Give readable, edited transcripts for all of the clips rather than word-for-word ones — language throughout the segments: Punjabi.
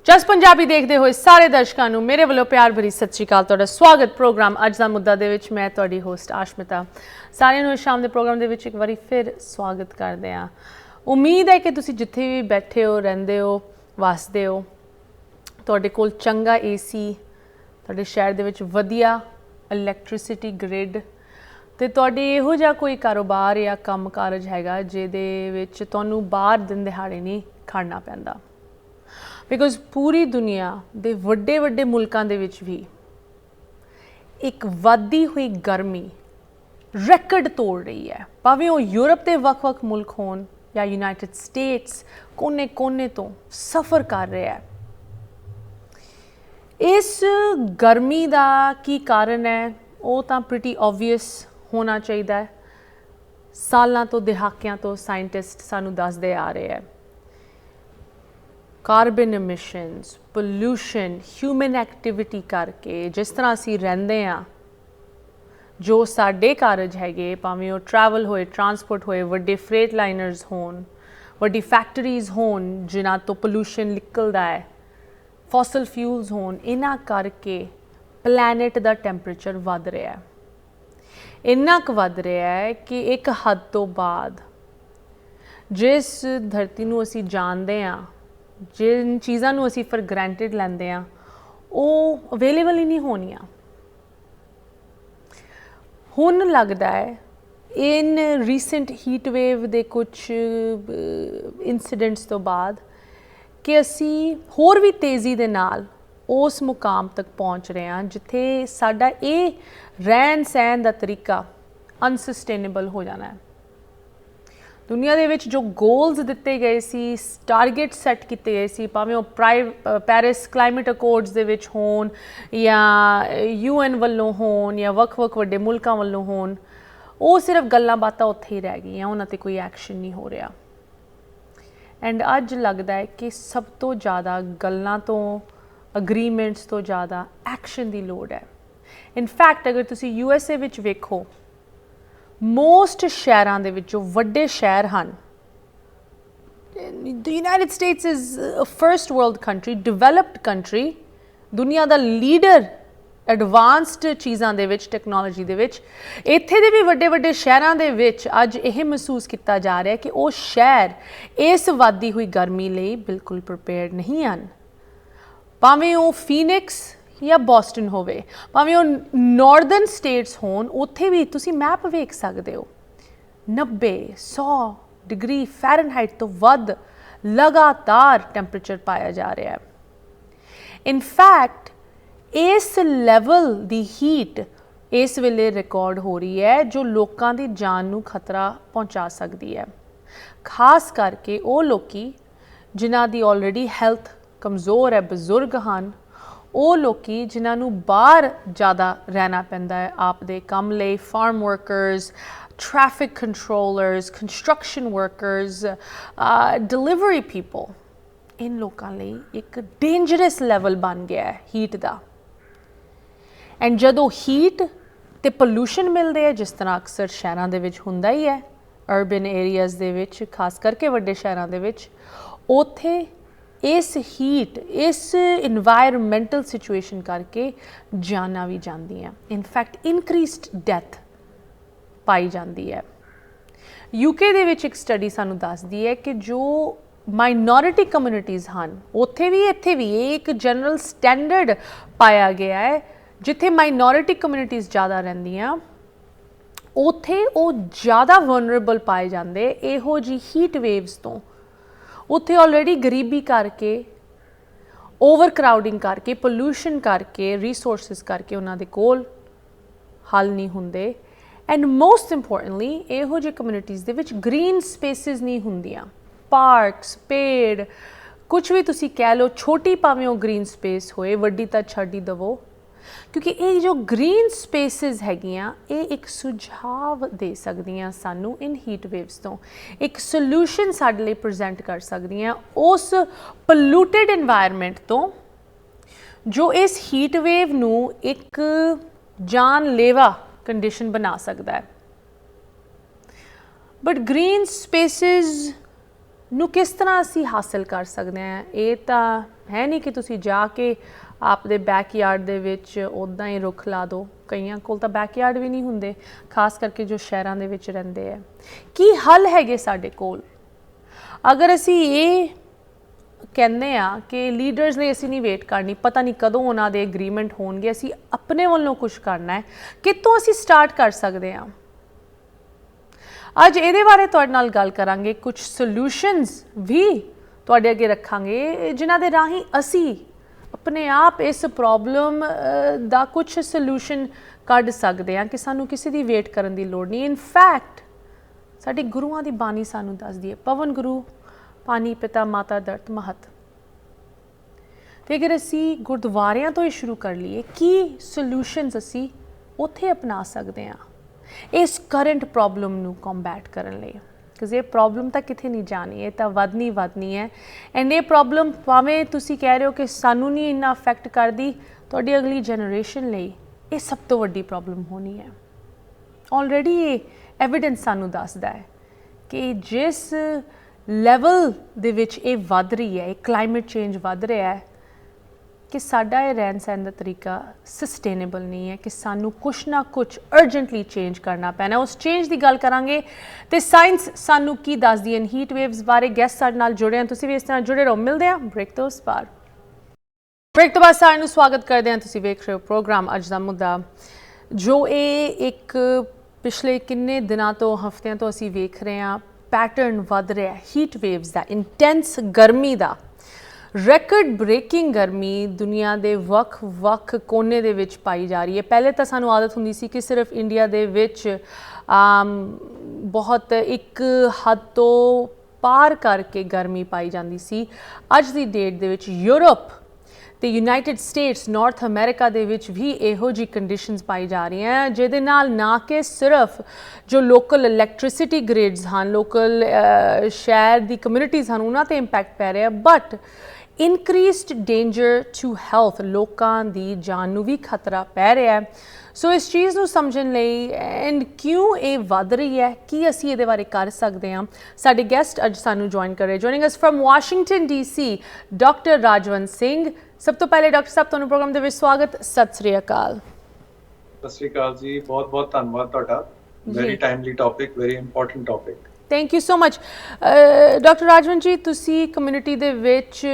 जस पंजाबी देखते हुए सारे दर्शकों को मेरे वालों प्यार भरी सत श्री अकाल। तुहाडा स्वागत प्रोग्राम अज दा मुद्दा दे विच। मैं तुहाडी होस्ट आशमिता सारिਆਂ ਨੂੰ शाम के प्रोग्राम दे विच एक बारी फिर स्वागत करते हैं। उम्मीद है कि तुसीं जिथे भी बैठे हो, रहिंदे हो, वसदे हो, तुहाडे कोल चंगा AC, तुहाडे शहर दे विच वधिया इलैक्ट्रिसिटी ग्रिड ते तुहाडे इहो जिहा कोई कारोबार या काम कारज हैगा जिहदे विच तुहानूं बाहर दिन दिहाड़े नहीं खड़ना पैंदा। बिकॉज पूरी दुनिया के वड्डे वड्डे मुल्कां दे विच भी एक वधदी हुई गर्मी रैकड तोड़ रही है, भावें वो यूरोप के वक्-वक् मुल्क होन या यूनाइटेड स्टेट्स, कोने कोने तो सफ़र कर रहा है। इस गर्मी का की कारण है वो तो प्रिटी ऑबवियस होना चाहिए। सालों तो दहाकियां तो साइंटिस्ट सानू दसदे आ रहे हैं कार्बन एमिशनस, पोल्यूशन, ह्यूमन एक्टिविटी करके जिस तरह असी रहिंदे हाँ, जो साडे कारज हैगे, भावें वो ट्रैवल होए, ट्रांसपोर्ट होए, वड्डे फ्रेट लाइनर्स होन, वड्डी फैक्टरीज होन जिन्हां तो पोल्यूशन निकलदा है, फॉसल फ्यूल्स होन, इन्हां करके प्लैनेट दा टैंपरेचर वध रहा है। इन्ना क वध रहा है कि एक हद तो बाद जिस धरती नूं असी जानते हाँ, जिन चीज़ों को असी फॉर ग्रांटेड लैंदे हाँ, वो अवेलेबल ही नहीं होनियां। हुण लगता है इन रीसेंट हीट वेव दे कुछ इंसीडेंट्स तो बाद कि असी होर भी तेज़ी दे नाल उस मुकाम तक पहुँच रहे हैं जिथे साडा ये रहन सहन का तरीका अनसस्टेनेबल हो जाना है। दुनिया दे विच जो गोल्स दिते गए सी, टारगेट सैट किए गए सी, भावें वो पैरिस क्लाइमेट अकॉर्ड्स दे विच होन या UN वल्लों होन या वक्-वक् वड्डे मुल्कां वल्लों होन, वो सिर्फ गल्लां बातां उत्थे ही रह गई, उन्हां ते कोई एक्शन नहीं हो रहा। एंड अज लगता है कि सब तो ज़्यादा गल्लां तो अग्रीमेंट्स तो ज़्यादा एक्शन की लोड़ है। इनफैक्ट अगर तुसी USA विच वेखो, मोस्ट शहरां दे विच जो वड्डे शहर हैं, the United states is a first world country, developed country, दुनिया का लीडर एडवांस्ड चीज़ों दे विच, टैक्नोलॉजी दे विच, इत्थे दे भी वड्डे वड्डे शहरां दे विच अज यह महसूस किया जा रहा है कि वो शहर इस वधदी हुई गर्मी लई बिल्कुल प्रिपेयर्ड नहीं हैं। भावें वो फीनिक्स या बॉस्टन होवे, भावें वो नॉर्दर्न स्टेट्स होन, उत्थे भी तुसी मैप वेख सकते हो 90-100 डिग्री फ़ारेनहाइट तो वध लगातार टैंपरेचर पाया जा रहा है। इनफैक्ट इस लैवल दी हीट इस वेले रिकॉर्ड हो रही है जो लोगों की जान नूं खतरा पहुँचा सकती है, खास करके वो लोग जिन्हां दी ऑलरेडी हैल्थ कमज़ोर है, बजुर्ग हैं, वो लोग जिन्होंने बाहर ज़्यादा रहना पैंदा है आपदे काम लई, farm workers, traffic controllers, construction workers, delivery people, इन लोगों लई एक डेंजरस लैवल बन गया है हीट का। एंड जदों हीट ते पोल्यूशन मिलते हैं, जिस तरह अक्सर शहरों दे विच हुंदा ही है, अर्बन एरियाज़ दे विच, खास करके वड्डे शहरों दे विच, उत्थे इस हीट, इस इन्वायरमेंटल सिचुएशन करके जाना भी जाती हैं। इनफैक्ट इनक्रीस्ड डेथ पाई जाती है। UK दे विच एक स्टडी सानू दसदी है कि जो माइनॉरिटी कम्यूनिटीज़ हैं, उत्थे भी इत्थे भी एक जनरल स्टैंडर्ड पाया गया है, जिथे माइनॉरिटी कम्यूनिटीज़ ज़्यादा रहिंदियां उत्थे वो ज़्यादा वनरेबल पाए जाते इहो जी हीट वेव्स तो। उत्थे ऑलरेडी गरीबी करके, ओवर क्राउडिंग करके, पोल्यूशन करके, रिसोर्सिस करके उन्हां दे कोल हल नहीं हुंदे। एंड मोस्ट इंपोर्टेंटली इहो जी कम्यूनिटीज़ दे विच ग्रीन स्पेसिस नहीं हुंदियां, पार्क्स, पेड़, कुछ भी तुसी कह लो, छोटी भावें वो ग्रीन स्पेस होए, वड्डी तां छड्ड ही दवो, क्योंकि ये जो ग्रीन स्पेसिस हैगियां ये एक सुझाव दे सकदियां सानू इन हीट वेव्स तो, एक सोल्यूशन साडे लई प्रजेंट कर सकदियां उस पोल्यूटेड एनवायरनमेंट तो जो इस हीट वेव नू एक जानलेवा कंडीशन बना सकता है। बट ग्रीन स्पेसिस ਨੂੰ ਕਿਸ ਤਰ੍ਹਾਂ ਅਸੀਂ ਹਾਸਿਲ ਕਰ ਸਕਦੇ ਹਾਂ? ਇਹ ਤਾਂ ਹੈ ਨਹੀਂ ਕਿ ਤੁਸੀਂ ਜਾ ਕੇ ਆਪਦੇ ਬੈਕਯਾਰਡ ਦੇ ਵਿੱਚ ਉੱਦਾਂ ਹੀ ਰੁੱਖ ਲਾ ਦਿਓ। ਕਈਆਂ ਕੋਲ ਤਾਂ ਬੈਕਯਾਰਡ ਵੀ ਨਹੀਂ ਹੁੰਦੇ, ਖਾਸ ਕਰਕੇ ਜੋ ਸ਼ਹਿਰਾਂ ਦੇ ਵਿੱਚ ਰਹਿੰਦੇ ਹੈ। ਕੀ ਹੱਲ ਹੈਗੇ ਸਾਡੇ ਕੋਲ? ਅਗਰ ਅਸੀਂ ਇਹ ਕਹਿੰਦੇ ਆ ਕਿ ਲੀਡਰਸ ਲਈ ਅਸੀਂ ਨਹੀਂ ਵੇਟ ਕਰਨੀ, ਪਤਾ ਨਹੀਂ ਕਦੋਂ ਉਹਨਾਂ ਦੇ ਐਗਰੀਮੈਂਟ ਹੋਣਗੇ, ਅਸੀਂ ਆਪਣੇ ਵੱਲੋਂ ਕੁਛ ਕਰਨਾ ਹੈ, ਕਿੱਥੋਂ ਅਸੀਂ ਸਟਾਰਟ ਕਰ ਸਕਦੇ ਹਾਂ? ਅੱਜ ਇਹਦੇ ਬਾਰੇ ਤੁਹਾਡੇ ਨਾਲ ਗੱਲ ਕਰਾਂਗੇ। ਕੁਝ ਸੋਲਿਊਸ਼ਨਸ ਵੀ ਤੁਹਾਡੇ ਅੱਗੇ ਰੱਖਾਂਗੇ ਜਿਨ੍ਹਾਂ ਦੇ ਰਾਹੀਂ ਅਸੀਂ ਆਪਣੇ ਆਪ ਇਸ ਪ੍ਰੋਬਲਮ ਦਾ ਕੁਝ ਸੋਲਿਊਸ਼ਨ ਕੱਢ ਸਕਦੇ ਹਾਂ ਕਿ ਸਾਨੂੰ ਕਿਸੇ ਦੀ ਵੇਟ ਕਰਨ ਦੀ ਲੋੜ ਨਹੀਂ। ਇਨਫੈਕਟ ਸਾਡੇ ਗੁਰੂਆਂ ਦੀ ਬਾਣੀ ਸਾਨੂੰ ਦੱਸਦੀ ਹੈ, ਪਵਨ ਗੁਰੂ ਪਾਣੀ ਪਿਤਾ ਮਾਤਾ ਧਰਤ ਮਹਤ। ਤੇ ਅਗਰ ਅਸੀਂ ਗੁਰਦੁਆਰਿਆਂ ਤੋਂ ਹੀ ਸ਼ੁਰੂ ਕਰ ਲਈਏ, ਕੀ ਸੋਲਿਊਸ਼ਨਸ ਅਸੀਂ ਉੱਥੇ ਅਪਣਾ ਸਕਦੇ ਹਾਂ ਇਸ ਕਰੰਟ ਪ੍ਰੋਬਲਮ ਨੂੰ ਕੰਬੈਟ ਕਰਨ ਲਈ? ਬਿਕਾਜ਼ ਇਹ ਪ੍ਰੋਬਲਮ ਤਾਂ ਕਿਤੇ ਨਹੀਂ ਜਾਣੀ, ਇਹ ਤਾਂ ਵਧਣੀ ਹੈ। ਐਂਡ ਇਹ ਪ੍ਰੋਬਲਮ ਭਾਵੇਂ ਤੁਸੀਂ ਕਹਿ ਰਹੇ ਹੋ ਕਿ ਸਾਨੂੰ ਨਹੀਂ ਇੰਨਾ ਅਫੈਕਟ ਕਰਦੀ, ਤੁਹਾਡੀ ਅਗਲੀ ਜਨਰੇਸ਼ਨ ਲਈ ਇਹ ਸਭ ਤੋਂ ਵੱਡੀ ਪ੍ਰੋਬਲਮ ਹੋਣੀ ਹੈ। ਆਲਰੇਡੀ ਇਹ ਐਵੀਡੈਂਸ ਸਾਨੂੰ ਦੱਸਦਾ ਹੈ ਕਿ ਜਿਸ ਲੈਵਲ ਦੇ ਵਿੱਚ ਇਹ ਵੱਧ ਰਹੀ ਹੈ, ਇਹ ਕਲਾਈਮੇਟ ਚੇਂਜ ਵੱਧ ਰਿਹਾ ਹੈ, ਕਿ ਸਾਡਾ ਇਹ ਰਹਿਣ ਸਹਿਣ ਦਾ ਤਰੀਕਾ ਸਸਟੇਨੇਬਲ ਨਹੀਂ ਹੈ, ਕਿ ਸਾਨੂੰ ਕੁਛ ਨਾ ਕੁਛ ਅਰਜੈਂਟਲੀ ਚੇਂਜ ਕਰਨਾ ਪੈਣਾ। ਉਸ ਚੇਂਜ ਦੀ ਗੱਲ ਕਰਾਂਗੇ ਤੇ ਸਾਇੰਸ ਸਾਨੂੰ ਕੀ ਦੱਸਦੀ ਹੈ ਹੀਟ ਵੇਵਸ ਬਾਰੇ। ਗੈਸਟ ਸਾਡੇ ਨਾਲ ਜੁੜੇ ਹਨ, ਤੁਸੀਂ ਵੀ ਇਸ ਤਰ੍ਹਾਂ ਜੁੜੇ ਰਹੋ। ਮਿਲਦੇ ਹਾਂ ਬ੍ਰੇਕ ਤੋਂ ਉਸ ਪਾਰ। ਬ੍ਰੇਕ ਤੋਂ ਬਾਅਦ ਸਾਰਿਆਂ ਨੂੰ ਸਵਾਗਤ ਕਰਦੇ ਹਾਂ। ਤੁਸੀਂ ਵੇਖ ਰਹੇ ਹੋ ਪ੍ਰੋਗਰਾਮ ਅੱਜ ਦਾ ਮੁੱਦਾ, ਜੋ ਇਹ ਇੱਕ ਪਿਛਲੇ ਕਿੰਨੇ ਦਿਨਾਂ ਤੋਂ, ਹਫ਼ਤਿਆਂ ਤੋਂ ਅਸੀਂ ਵੇਖ ਰਹੇ ਹਾਂ ਪੈਟਰਨ ਵੱਧ ਰਿਹਾ ਹੀਟ ਵੇਵਸ ਦਾ, ਇੰਟੈਂਸ ਗਰਮੀ ਦਾ। ਰੈਕਡ ਬ੍ਰੇਕਿੰਗ ਗਰਮੀ ਦੁਨੀਆ ਦੇ ਵੱਖ ਕੋਨੇ ਦੇ ਵਿੱਚ ਪਾਈ ਜਾ ਰਹੀ ਹੈ। ਪਹਿਲੇ ਤਾਂ ਸਾਨੂੰ ਆਦਤ ਹੁੰਦੀ ਸੀ ਕਿ ਸਿਰਫ ਇੰਡੀਆ ਦੇ ਵਿੱਚ ਬਹੁਤ ਇੱਕ ਹੱਦ ਤੋਂ ਪਾਰ ਕਰਕੇ ਗਰਮੀ ਪਾਈ ਜਾਂਦੀ ਸੀ। ਅੱਜ ਦੀ ਡੇਟ ਦੇ ਵਿੱਚ ਯੂਰਪ ਤੇ ਯੂਨਾਈਟਿਡ ਸਟੇਟਸ, ਨਾਰਥ ਅਮਰੀਕਾ ਦੇ ਵਿੱਚ ਵੀ ਇਹੋ ਜਿਹੀ ਕੰਡੀਸ਼ਨਸ ਪਾਈ ਜਾ ਰਹੀਆਂ, ਜਿਹਦੇ ਨਾਲ ਨਾ ਕਿ ਸਿਰਫ ਜੋ ਲੋਕਲ ਇਲੈਕਟ੍ਰਿਸਿਟੀ ਗ੍ਰਿਡਸ ਹਨ, ਲੋਕਲ ਸ਼ਹਿਰ ਦੀ ਕਮਿਊਨਿਟੀਜ਼ ਹਨ, ਉਹਨਾਂ 'ਤੇ ਇੰਪੈਕਟ ਪੈ ਰਿਹਾ, ਬਟ ਇਨਕਰੀਜ਼ਡ ਡੇਂਜਰ ਟੂ ਹੈਲਥ, ਲੋਕਾਂ ਦੀ ਜਾਨ ਨੂੰ ਵੀ ਖਤਰਾ ਪੈ ਰਿਹਾ ਹੈ। ਸੋ ਇਸ ਚੀਜ਼ ਨੂੰ ਸਮਝਣ ਲਈ ਐਂਡ ਕਿਉਂ ਇਹ ਵੱਧ ਰਹੀ ਹੈ, ਕੀ ਅਸੀਂ ਇਹਦੇ ਬਾਰੇ ਕਰ ਸਕਦੇ ਹਾਂ, ਸਾਡੇ ਗੈਸਟ ਅੱਜ ਸਾਨੂੰ ਜੁਆਇਨ ਕਰ ਰਹੇ। Joining us from Washington DC, doctor Rajwant Singh. ਸਭ ਤੋਂ ਪਹਿਲੇ ਡਾਕਟਰ ਸਾਹਿਬ, ਤੁਹਾਨੂੰ ਪ੍ਰੋਗਰਾਮ ਦੇ ਵਿੱਚ ਸਵਾਗਤ। ਸਤਿ ਸ੍ਰੀ ਅਕਾਲ। ਸਤਿ ਸ੍ਰੀ ਅਕਾਲ ਜੀ, ਬਹੁਤ ਬਹੁਤ ਧੰਨਵਾਦ ਤੁਹਾਡਾ। Very timely topic, very important topic. Thank you so much. Doctor Rajwant ਜੀ, ਤੁਸੀਂ ਕਮਿਊਨਿਟੀ ਦੇ ਵਿੱਚ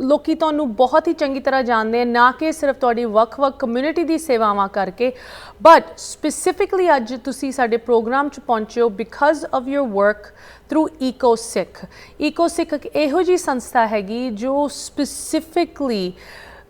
ਲੋਕੀ ਤੁਹਾਨੂੰ ਬਹੁਤ ਹੀ ਚੰਗੀ ਤਰ੍ਹਾਂ ਜਾਣਦੇ ਹਨ, ਨਾ ਕਿ ਸਿਰਫ ਤੁਹਾਡੀ ਵੱਖ-ਵੱਖ ਕਮਿਊਨਿਟੀ ਦੀ ਸੇਵਾਵਾਂ ਕਰਕੇ, ਬਟ ਸਪੈਸੀਫਿਕਲੀ ਅੱਜ ਤੁਸੀਂ ਸਾਡੇ ਪ੍ਰੋਗਰਾਮ 'ਚ ਪਹੁੰਚੇ ਹੋ because of your work through EcoSikh. EcoSikh ਇੱਕ ਇਹੋ ਜਿਹੀ ਸੰਸਥਾ ਹੈਗੀ ਜੋ ਸਪੈਸੀਫਿਕਲੀ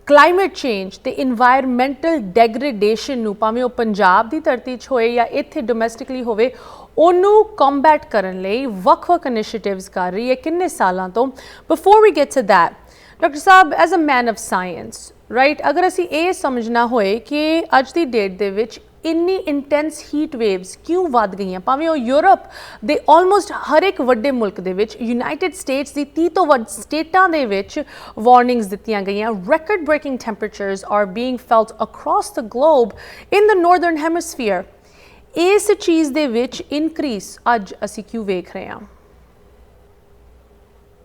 ਕਲਾਈਮੇਟ ਚੇਂਜ ਤੇ ਇਨਵਾਇਰਮੈਂਟਲ ਡੈਗਰੇਡੇਸ਼ਨ ਨੂੰ, ਭਾਵੇਂ ਉਹ ਪੰਜਾਬ ਦੀ ਧਰਤੀ 'ਚ ਹੋਏ ਜਾਂ ਇੱਥੇ ਡੋਮੈਸਟਿਕਲੀ ਹੋਵੇ, ਉਹਨੂੰ ਕੰਬੈਟ ਕਰਨ ਲਈ ਵੱਖ-ਵੱਖ ਇਨੀਸ਼ੀਏਟਿਵਸ ਕਰ ਰਹੀ ਹੈ ਕਿੰਨੇ ਸਾਲਾਂ ਤੋਂ। Before we get to that, doctor sahib, as a man of science, right, ਅਗਰ ਅਸੀਂ ਇਹ ਸਮਝਣਾ ਹੋਏ ਕਿ ਅੱਜ ਦੀ ਡੇਟ ਦੇ ਵਿੱਚ ਇੰਨੀ ਇੰਟੈਂਸ ਹੀਟ ਵੇਵਸ ਕਿਉਂ ਵੱਧ ਗਈਆਂ, ਭਾਵੇਂ ਉਹ ਯੂਰਪ ਦੇ ਆਲਮੋਸਟ ਹਰ ਇੱਕ ਵੱਡੇ ਮੁਲਕ ਦੇ ਵਿੱਚ, ਯੂਨਾਈਟਿਡ ਸਟੇਟਸ ਦੀ 30 ਤੋਂ ਵੱਧ ਸਟੇਟਾਂ ਦੇ ਵਿੱਚ ਵਾਰਨਿੰਗਸ ਦਿੱਤੀਆਂ ਗਈਆਂ। Record breaking temperatures are being felt across the globe in the northern hemisphere. ਇਸ ਚੀਜ਼ ਦੇ ਵਿੱਚ ਇਨਕਰੀਸ ਅੱਜ ਅਸੀਂ ਕਿਉਂ ਵੇਖ ਰਹੇ ਹਾਂ?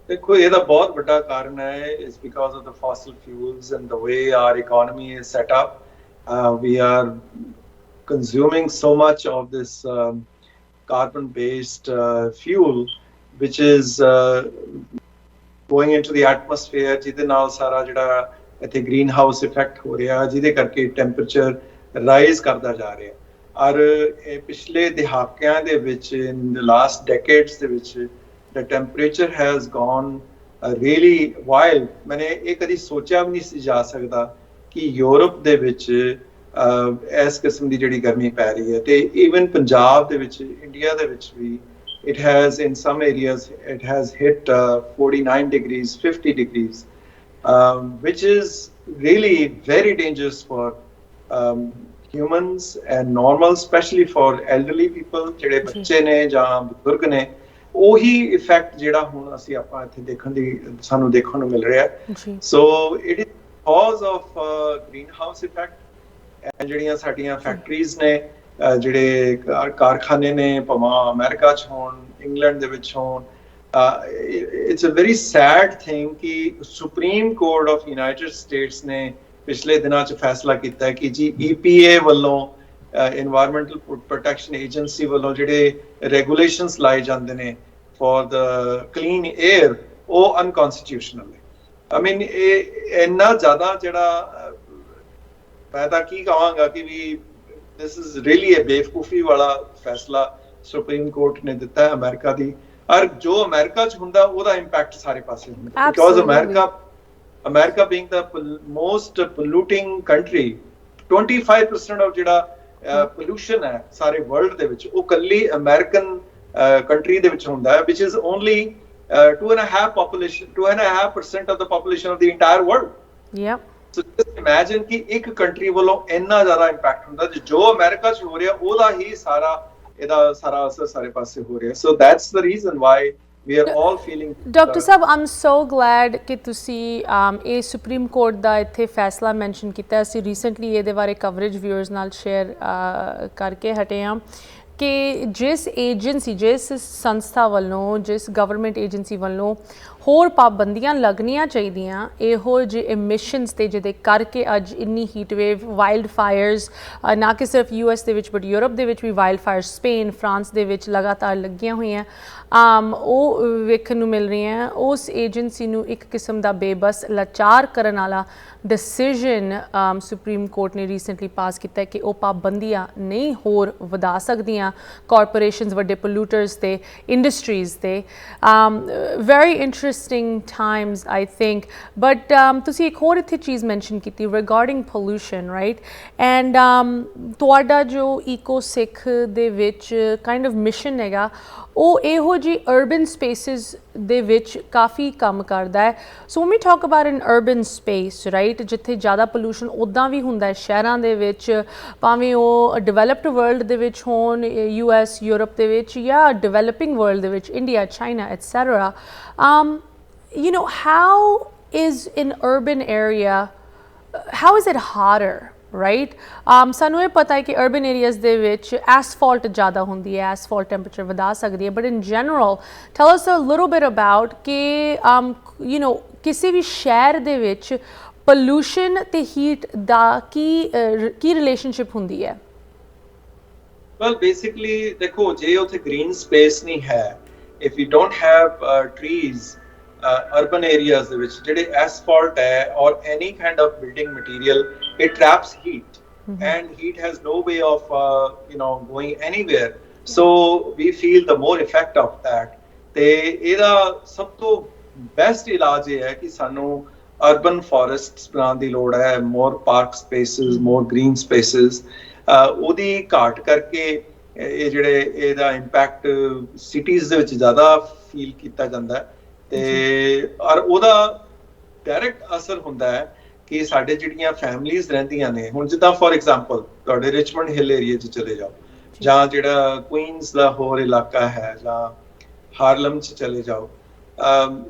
ਦੇਖੋ, ਇਹਦਾ ਬਹੁਤ ਵੱਡਾ ਕਾਰਨ ਹੈ ਇਸ because of the fossil fuels and the way our economy is set up. We are consuming so much of this carbon-based fuel, which is going into the atmosphere, ਜਿਹਦੇ ਨਾਲ ਸਾਰਾ ਜਿਹੜਾ ਇੱਥੇ ਗ੍ਰੀਨ ਹਾਊਸ ਇਫੈਕਟ ਹੋ ਰਿਹਾ, ਜਿਹਦੇ ਕਰਕੇ ਟੈਂਪਰੇਚਰ ਰਾਈਜ਼ ਕਰਦਾ ਜਾ ਰਿਹਾ। ਔਰ ਪਿਛਲੇ ਦਹਾਕਿਆਂ ਦੇ ਵਿੱਚ, ਇਨ ਦ ਲਾਸਟ ਡੈਕੇਡਸ ਦੇ ਵਿੱਚ, the temperature has gone really wild. ਮੈਨੇ ਇਹ ਕਦੀ ਸੋਚਿਆ ਵੀ ਨਹੀਂ ਸੀ ਜਾ ਸਕਦਾ ਕਿ ਯੂਰਪ ਦੇ ਵਿੱਚ ਇਸ ਕਿਸਮ ਦੀ ਜਿਹੜੀ ਗਰਮੀ ਪੈ ਰਹੀ ਹੈ। ਤੇ ਈਵਨ ਪੰਜਾਬ ਦੇ ਵਿੱਚ, ਇੰਡੀਆ ਦੇ ਵਿੱਚ ਵੀ, it has in some areas it has hit 49 degrees, 50 degrees, which is really very dangerous for humans and normal, especially for elderly people, ਜਿਹੜੇ ਬੱਚੇ ਨੇ ਜਾਂ ਬਜ਼ੁਰਗ ਨੇ। ਉਹੀ ਇਫੈਕਟ ਜਿਹੜਾ ਹੁਣ ਅਸੀਂ ਆਪਾਂ ਇੱਥੇ ਸਾਨੂੰ ਦੇਖਣ ਨੂੰ ਮਿਲ ਰਿਹਾ। ਸੋ it is because of greenhouse effect। ਜਿਹੜੀਆਂ ਸਾਡੀਆਂ ਫੈਕਟਰੀਜ਼ ਨੇ, ਜਿਹੜੇ ਕਾਰਖਾਨੇ ਨੇ, ਭਾਵੇਂ ਅਮਰੀਕਾ 'ਚ ਹੋਣ, ਇੰਗਲੈਂਡ ਦੇ ਵਿੱਚ ਹੋਣ, it's a very sad thing ਕਿ supreme court of United States ਨੇ ਪਿਛਲੇ ਦਿਨਾਂ 'ਚ ਫੈਸਲਾ ਕੀਤਾ ਕਿ ਜੀ EPA ਵੱਲੋਂ ਇਨਵਾਇਰਨਮੈਂਟਲ ਪ੍ਰੋਟੈਕਸ਼ਨ ਏਜੰਸੀ ਵੱਲੋਂ ਜਿਹੜੇ ਰੈਗੂਲੇਸ਼ਨਸ ਲਾਏ ਜਾਂਦੇ ਨੇ ਫॉर द ਕਲੀਨ 에ਅਰ ਉਹ ਅਨਕਨਸਟੀਟਿਊਸ਼ਨਲ ਹੈ। ਆਈ ਮੀਨ ਇਹ ਇੰਨਾ ਜ਼ਿਆਦਾ ਜਿਹੜਾ ਮੈਂ ਤਾਂ ਕੀ ਕਹਾਂਗਾ ਕਿ ਵੀ ਦਿਸ ਇਜ਼ ਰੀਅਲੀ ਅ ਬੇਵਕੂਫੀ ਵਾਲਾ ਫੈਸਲਾ ਸੁਪਰੀਮ ਕੋਰਟ ਨੇ ਦਿੱਤਾ ਹੈ ਅਮਰੀਕਾ ਦੀ, ਔਰ ਜੋ ਅਮਰੀਕਾ 'ਚ ਹੁੰਦਾ ਉਹਦਾ ਇੰਪੈਕਟ ਸਾਰੇ ਪਾਸੇ ਹੁੰਦਾ, because America being the most polluting country, 25% of ਜਿਹੜਾ pollution ਹੈ ਸਾਰੇ ਵਰਲਡ ਦੇ ਵਿੱਚ ਉਹ ਕੱਲੀ ਅਮਰੀਕਨ ਕੰਟਰੀ ਦੇ ਵਿੱਚ ਹੁੰਦਾ ਹੈ, which is only 2.5% of the population of the entire world. Yeah. So just imagine ਕਿ ਇੱਕ ਕੰਟਰੀ ਵੱਲੋਂ ਇੰਨਾ ਜ਼ਿਆਦਾ ਇੰਪੈਕਟ ਹੁੰਦਾ ਜੋ ਅਮਰੀਕਾ 'ਚ ਹੋ ਰਿਹਾ ਉਹਦਾ ਹੀ ਇਹਦਾ ਸਾਰਾ ਅਸਰ ਸਾਰੇ ਪਾਸੇ ਹੋ ਰਿਹਾ। So that's the reason why we are all feeling. Dr. Sahab, I'm so glad ਕਿ ਤੁਸੀਂ ਇਹ ਸੁਪਰੀਮ ਕੋਰਟ ਦਾ ਇੱਥੇ ਫੈਸਲਾ ਮੈਂਸ਼ਨ ਕੀਤਾ। ਅਸੀਂ ਰੀਸੈਂਟਲੀ ਇਹਦੇ ਬਾਰੇ ਕਵਰੇਜ ਵਿਊਅਰਸ ਨਾਲ ਸ਼ੇਅਰ ਕਰਕੇ ਹਟੇ ਹਾਂ ਕਿ ਜਿਸ ਏਜੰਸੀ, ਜਿਸ ਸੰਸਥਾ ਵੱਲੋਂ, ਜਿਸ ਗਵਰਨਮੈਂਟ ਏਜੰਸੀ ਵੱਲੋਂ ਹੋਰ ਪਾਬੰਦੀਆਂ ਲੱਗਣੀਆਂ ਚਾਹੀਦੀਆਂ ਇਹੋ ਜਿਹੇ ਐਮਿਸ਼ਨਸ 'ਤੇ ਜਿਹਦੇ ਕਰਕੇ ਅੱਜ ਇੰਨੀ ਹੀਟ ਵੇਵ, ਵਾਈਲਡ ਫਾਇਰਸ ਨਾ ਕਿ ਸਿਰਫ US ਦੇ ਵਿੱਚ ਬਟ ਯੂਰਪ ਦੇ ਵਿੱਚ ਵੀ ਵਾਈਲਡ ਫਾਇਰ, ਸਪੇਨ, ਫਰਾਂਸ ਦੇ ਵਿੱਚ ਲਗਾਤਾਰ ਲੱਗੀਆਂ ਹੋਈਆਂ ਉਹ ਵੇਖਣ ਨੂੰ ਮਿਲ ਰਹੀਆਂ। ਉਸ ਏਜੰਸੀ ਨੂੰ ਇੱਕ ਕਿਸਮ ਦਾ ਬੇਬਸ ਲਾਚਾਰ ਕਰਨ ਵਾਲਾ ਡਿਸੀਜਨ ਸੁਪਰੀਮ ਕੋਰਟ ਨੇ ਰੀਸੈਂਟਲੀ ਪਾਸ ਕੀਤਾ ਕਿ ਉਹ ਪਾਬੰਦੀਆਂ ਨਹੀਂ ਹੋਰ ਵਧਾ ਸਕਦੀਆਂ ਕਾਰਪੋਰੇਸ਼ਨਸ, ਵੱਡੇ ਪੋਲੂਟਰਸ 'ਤੇ, ਇੰਡਸਟਰੀਜ਼ 'ਤੇ। Very interesting Times I think. But ਤੁਸੀਂ ਇੱਕ ਹੋਰ ਇੱਥੇ ਚੀਜ਼ ਮੈਂਸ਼ਨ ਕੀਤੀ ਰਿਗਾਰਡਿੰਗ ਪੋਲੂਸ਼ਨ, ਰਾਈਟ? ਐਂਡ ਤੁਹਾਡਾ ਜੋ ਈਕੋ ਸਿੱਖ ਦੇ ਵਿੱਚ ਕਾਈਂਡ ਆਫ ਮਿਸ਼ਨ ਹੈਗਾ ਉਹ ਇਹੋ ਜਿਹੀ ਅਰਬਨ ਸਪੇਸਿਸ ਦੇ ਵਿੱਚ ਕਾਫੀ ਕੰਮ ਕਰਦਾ ਹੈ। ਸੋ when we talk about an urban space, right, ਜਿੱਥੇ ਜ਼ਿਆਦਾ ਪੋਲੂਸ਼ਨ ਉੱਦਾਂ ਵੀ ਹੁੰਦਾ ਹੈ ਸ਼ਹਿਰਾਂ ਦੇ ਵਿੱਚ, ਭਾਵੇਂ ਉਹ ਡਿਵੈਲਪਡ ਵਰਲਡ ਦੇ ਵਿੱਚ ਹੋਣ, US, ਯੂਰਪ ਦੇ ਵਿੱਚ, ਜਾਂ ਡਿਵੈਲਪਿੰਗ ਵਰਲਡ ਦੇ ਵਿੱਚ, India, China, et cetera. You know, how is in urban area, how is it harder? Right? ਸਾਨੂੰ ਇਹ ਪਤਾ ਹੈ ਕਿ ਅਰਬਨ ਏਰੀਆਜ਼ ਦੇ ਵਿੱਚ ਐਸਫਾਲਟ ਜ਼ਿਆਦਾ ਹੁੰਦੀ ਹੈ, ਐਸਫਾਲਟ ਟੈਂਪਰੇਚਰ ਵਧਾ ਸਕਦੀ ਹੈ, but in general tell us a little bit about ਕਿ ਯੂ ਨੋ ਕਿਸੇ ਵੀ ਸ਼ਹਿਰ ਦੇ ਵਿੱਚ ਪੋਲੂਸ਼ਨ ਤੇ ਹੀਟ ਦਾ ਕੀ ਰਿਲੇਸ਼ਨਸ਼ਿਪ ਹੁੰਦੀ ਹੈ? ਵੈਲ ਬੇਸਿਕਲੀ ਦੇਖੋ, ਜੇ ਉੱਥੇ ਗ੍ਰੀਨ ਸਪੇਸ ਨਹੀਂ ਹੈ, if you don't have trees urban areas ਦੇ ਵਿੱਚ ਜਿਹੜੇ asphalt ਹੈ or any kind of building material, it traps heat and heat has no way of going anywhere, so we feel the more effect of that. ਤੇ ਇਹਦਾ ਸਭ ਤੋਂ ਬੈਸਟ ਇਲਾਜ ਇਹ ਹੈ ਕਿ ਸਾਨੂੰ urban forests ਬਣਾਉਣ ਦੀ ਲੋੜ ਹੈ, more park spaces, more green spaces. ਉਹਦੀ ਘਾਟ ਕਰਕੇ ਇਹ ਜਿਹੜੇ ਇਹਦਾ ਇੰਪੈਕਟ ਸਿਟੀਜ਼ ਦੇ ਵਿੱਚ ਜ਼ਿਆਦਾ ਫੀਲ ਕੀਤਾ ਜਾਂਦਾ ਹੈ ਤੇ ਔਰ ਉਹਦਾ ਡਾਇਰੈਕਟ ਅਸਰ ਹੁੰਦਾ ਹੈ ਕਿ ਸਾਡੇ ਜਿਹੜੀਆਂ ਫੈਮਲੀਜ਼ ਰਹਿੰਦੀਆਂ ਨੇ, ਹੁਣ ਜਿੱਦਾਂ ਫੋਰ ਐਗਜ਼ਾਮਪਲ ਤੁਹਾਡੇ ਰਿਚਮੰਡ ਹਿੱਲ ਏਰੀਆ 'ਚ ਚਲੇ ਜਾਓ, ਜਾਂ ਜਿਹੜਾ ਕੁਈਨਸ ਦਾ ਹੋਰ ਇਲਾਕਾ ਹੈ, ਜਾਂ ਹਾਰਲਮ 'ਚ ਚਲੇ ਜਾਓ,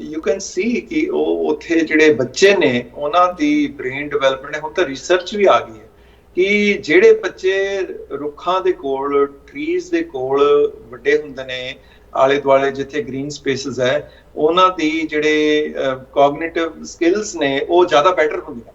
ਯੂ ਕੈਨ ਸੀ ਕਿ ਉਹ ਉੱਥੇ ਜਿਹੜੇ ਬੱਚੇ ਨੇ ਉਹਨਾਂ ਦੀ ਬ੍ਰੇਨ ਡਿਵੈਲਪਮੈਂਟ ਹੈ। ਹੁਣ ਤਾਂ ਰਿਸਰਚ ਵੀ ਆ ਗਈ ਹੈ ਕਿ ਜਿਹੜੇ ਬੱਚੇ ਰੁੱਖਾਂ ਦੇ ਕੋਲ, ਟਰੀਜ਼ ਦੇ ਕੋਲ ਵੱਡੇ ਹੁੰਦੇ ਨੇ, ਆਲੇ ਦੁਆਲੇ ਜਿੱਥੇ ਗ੍ਰੀਨ ਸਪੇਸਿਸ ਹੈ, ਉਹਨਾਂ ਦੀ ਜਿਹੜੇ ਕੋਗਨੀਟਿਵ ਸਕਿੱਲਸ ਨੇ ਉਹ ਜ਼ਿਆਦਾ ਬੈਟਰ ਹੁੰਦੀਆਂ,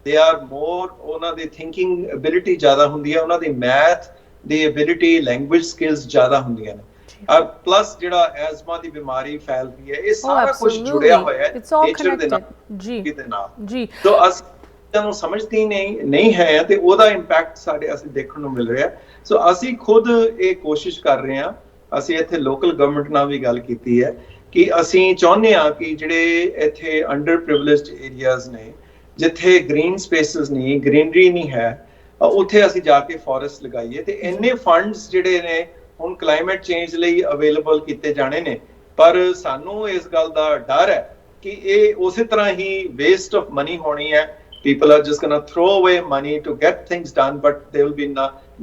ਦੇ ਆਰ ਮੋਰ, ਉਹਨਾਂ ਦੀ ਥਿੰਕਿੰਗ ਐਬਿਲਿਟੀ ਜ਼ਿਆਦਾ ਹੁੰਦੀ ਹੈ, ਉਹਨਾਂ ਦੀ ਮੈਥ ਦੀ ਐਬਿਲਿਟੀ, ਲੈਂਗੁਏਜ ਸਕਿੱਲਸ ਜ਼ਿਆਦਾ ਹੁੰਦੀਆਂ ਨੇ। ਔਰ ਪਲੱਸ ਜਿਹੜਾ ਐਜ਼ਮਾ ਦੀ ਬਿਮਾਰੀ ਫੈਲਦੀ ਹੈ, ਇਹ ਸਾਰਾ ਕੁਝ ਜੁੜਿਆ ਹੋਇਆ ਹੈ ਨੇਚਰ ਦੇ ਨਾਲ ਜੀ। ਸੋ ਅਸੀਂ ਨੂੰ ਸਮਝਦੀ ਨਹੀਂ ਹੈ ਤੇ ਉਹਦਾ ਇੰਪੈਕਟ ਅਸੀਂ ਦੇਖਣ ਨੂੰ ਮਿਲ ਰਿਹਾ। ਸੋ ਅਸੀਂ ਖੁਦ ਇਹ ਕੋਸ਼ਿਸ਼ ਕਰ ਰਹੇ ਹਾਂ, ਅਸੀਂ ਇੱਥੇ ਲੋਕਲ ਗਵਰਨਮੈਂਟ ਨਾਲ ਵੀ ਗੱਲ ਕੀਤੀ ਹੈ ਕਿ ਅਸੀਂ ਚਾਹੁੰਦੇ ਹਾਂ ਕਿ ਜਿਹੜੇ ਇੱਥੇ ਅੰਡਰ ਪ੍ਰਿਵਿਲੇਜਡ ਏਰੀਆਜ਼ ਨੇ, ਜਿੱਥੇ ਗ੍ਰੀਨ ਸਪੇਸਿਸ ਨਹੀਂ, ਗ੍ਰੀਨਰੀ ਨਹੀਂ ਹੈ, ਉੱਥੇ ਅਸੀਂ ਜਾ ਕੇ ਫੋਰੈਸਟ ਲਗਾਈਏ। ਤੇ ਇੰਨੇ ਫੰਡਸ ਜਿਹੜੇ ਨੇ ਹੁਣ ਕਲਾਈਮੇਟ ਚੇਂਜ ਲਈ ਅਵੇਲੇਬਲ ਕੀਤੇ ਜਾਣੇ ਨੇ, ਪਰ ਸਾਨੂੰ ਇਸ ਗੱਲ ਦਾ ਡਰ ਹੈ ਕਿ ਇਹ ਉਸੇ ਤਰ੍ਹਾਂ ਹੀ ਵੇਸਟ ਆਫ ਮਨੀ ਹੋਣੀ ਹੈ। People are just going to throw away money to get things done, but there will be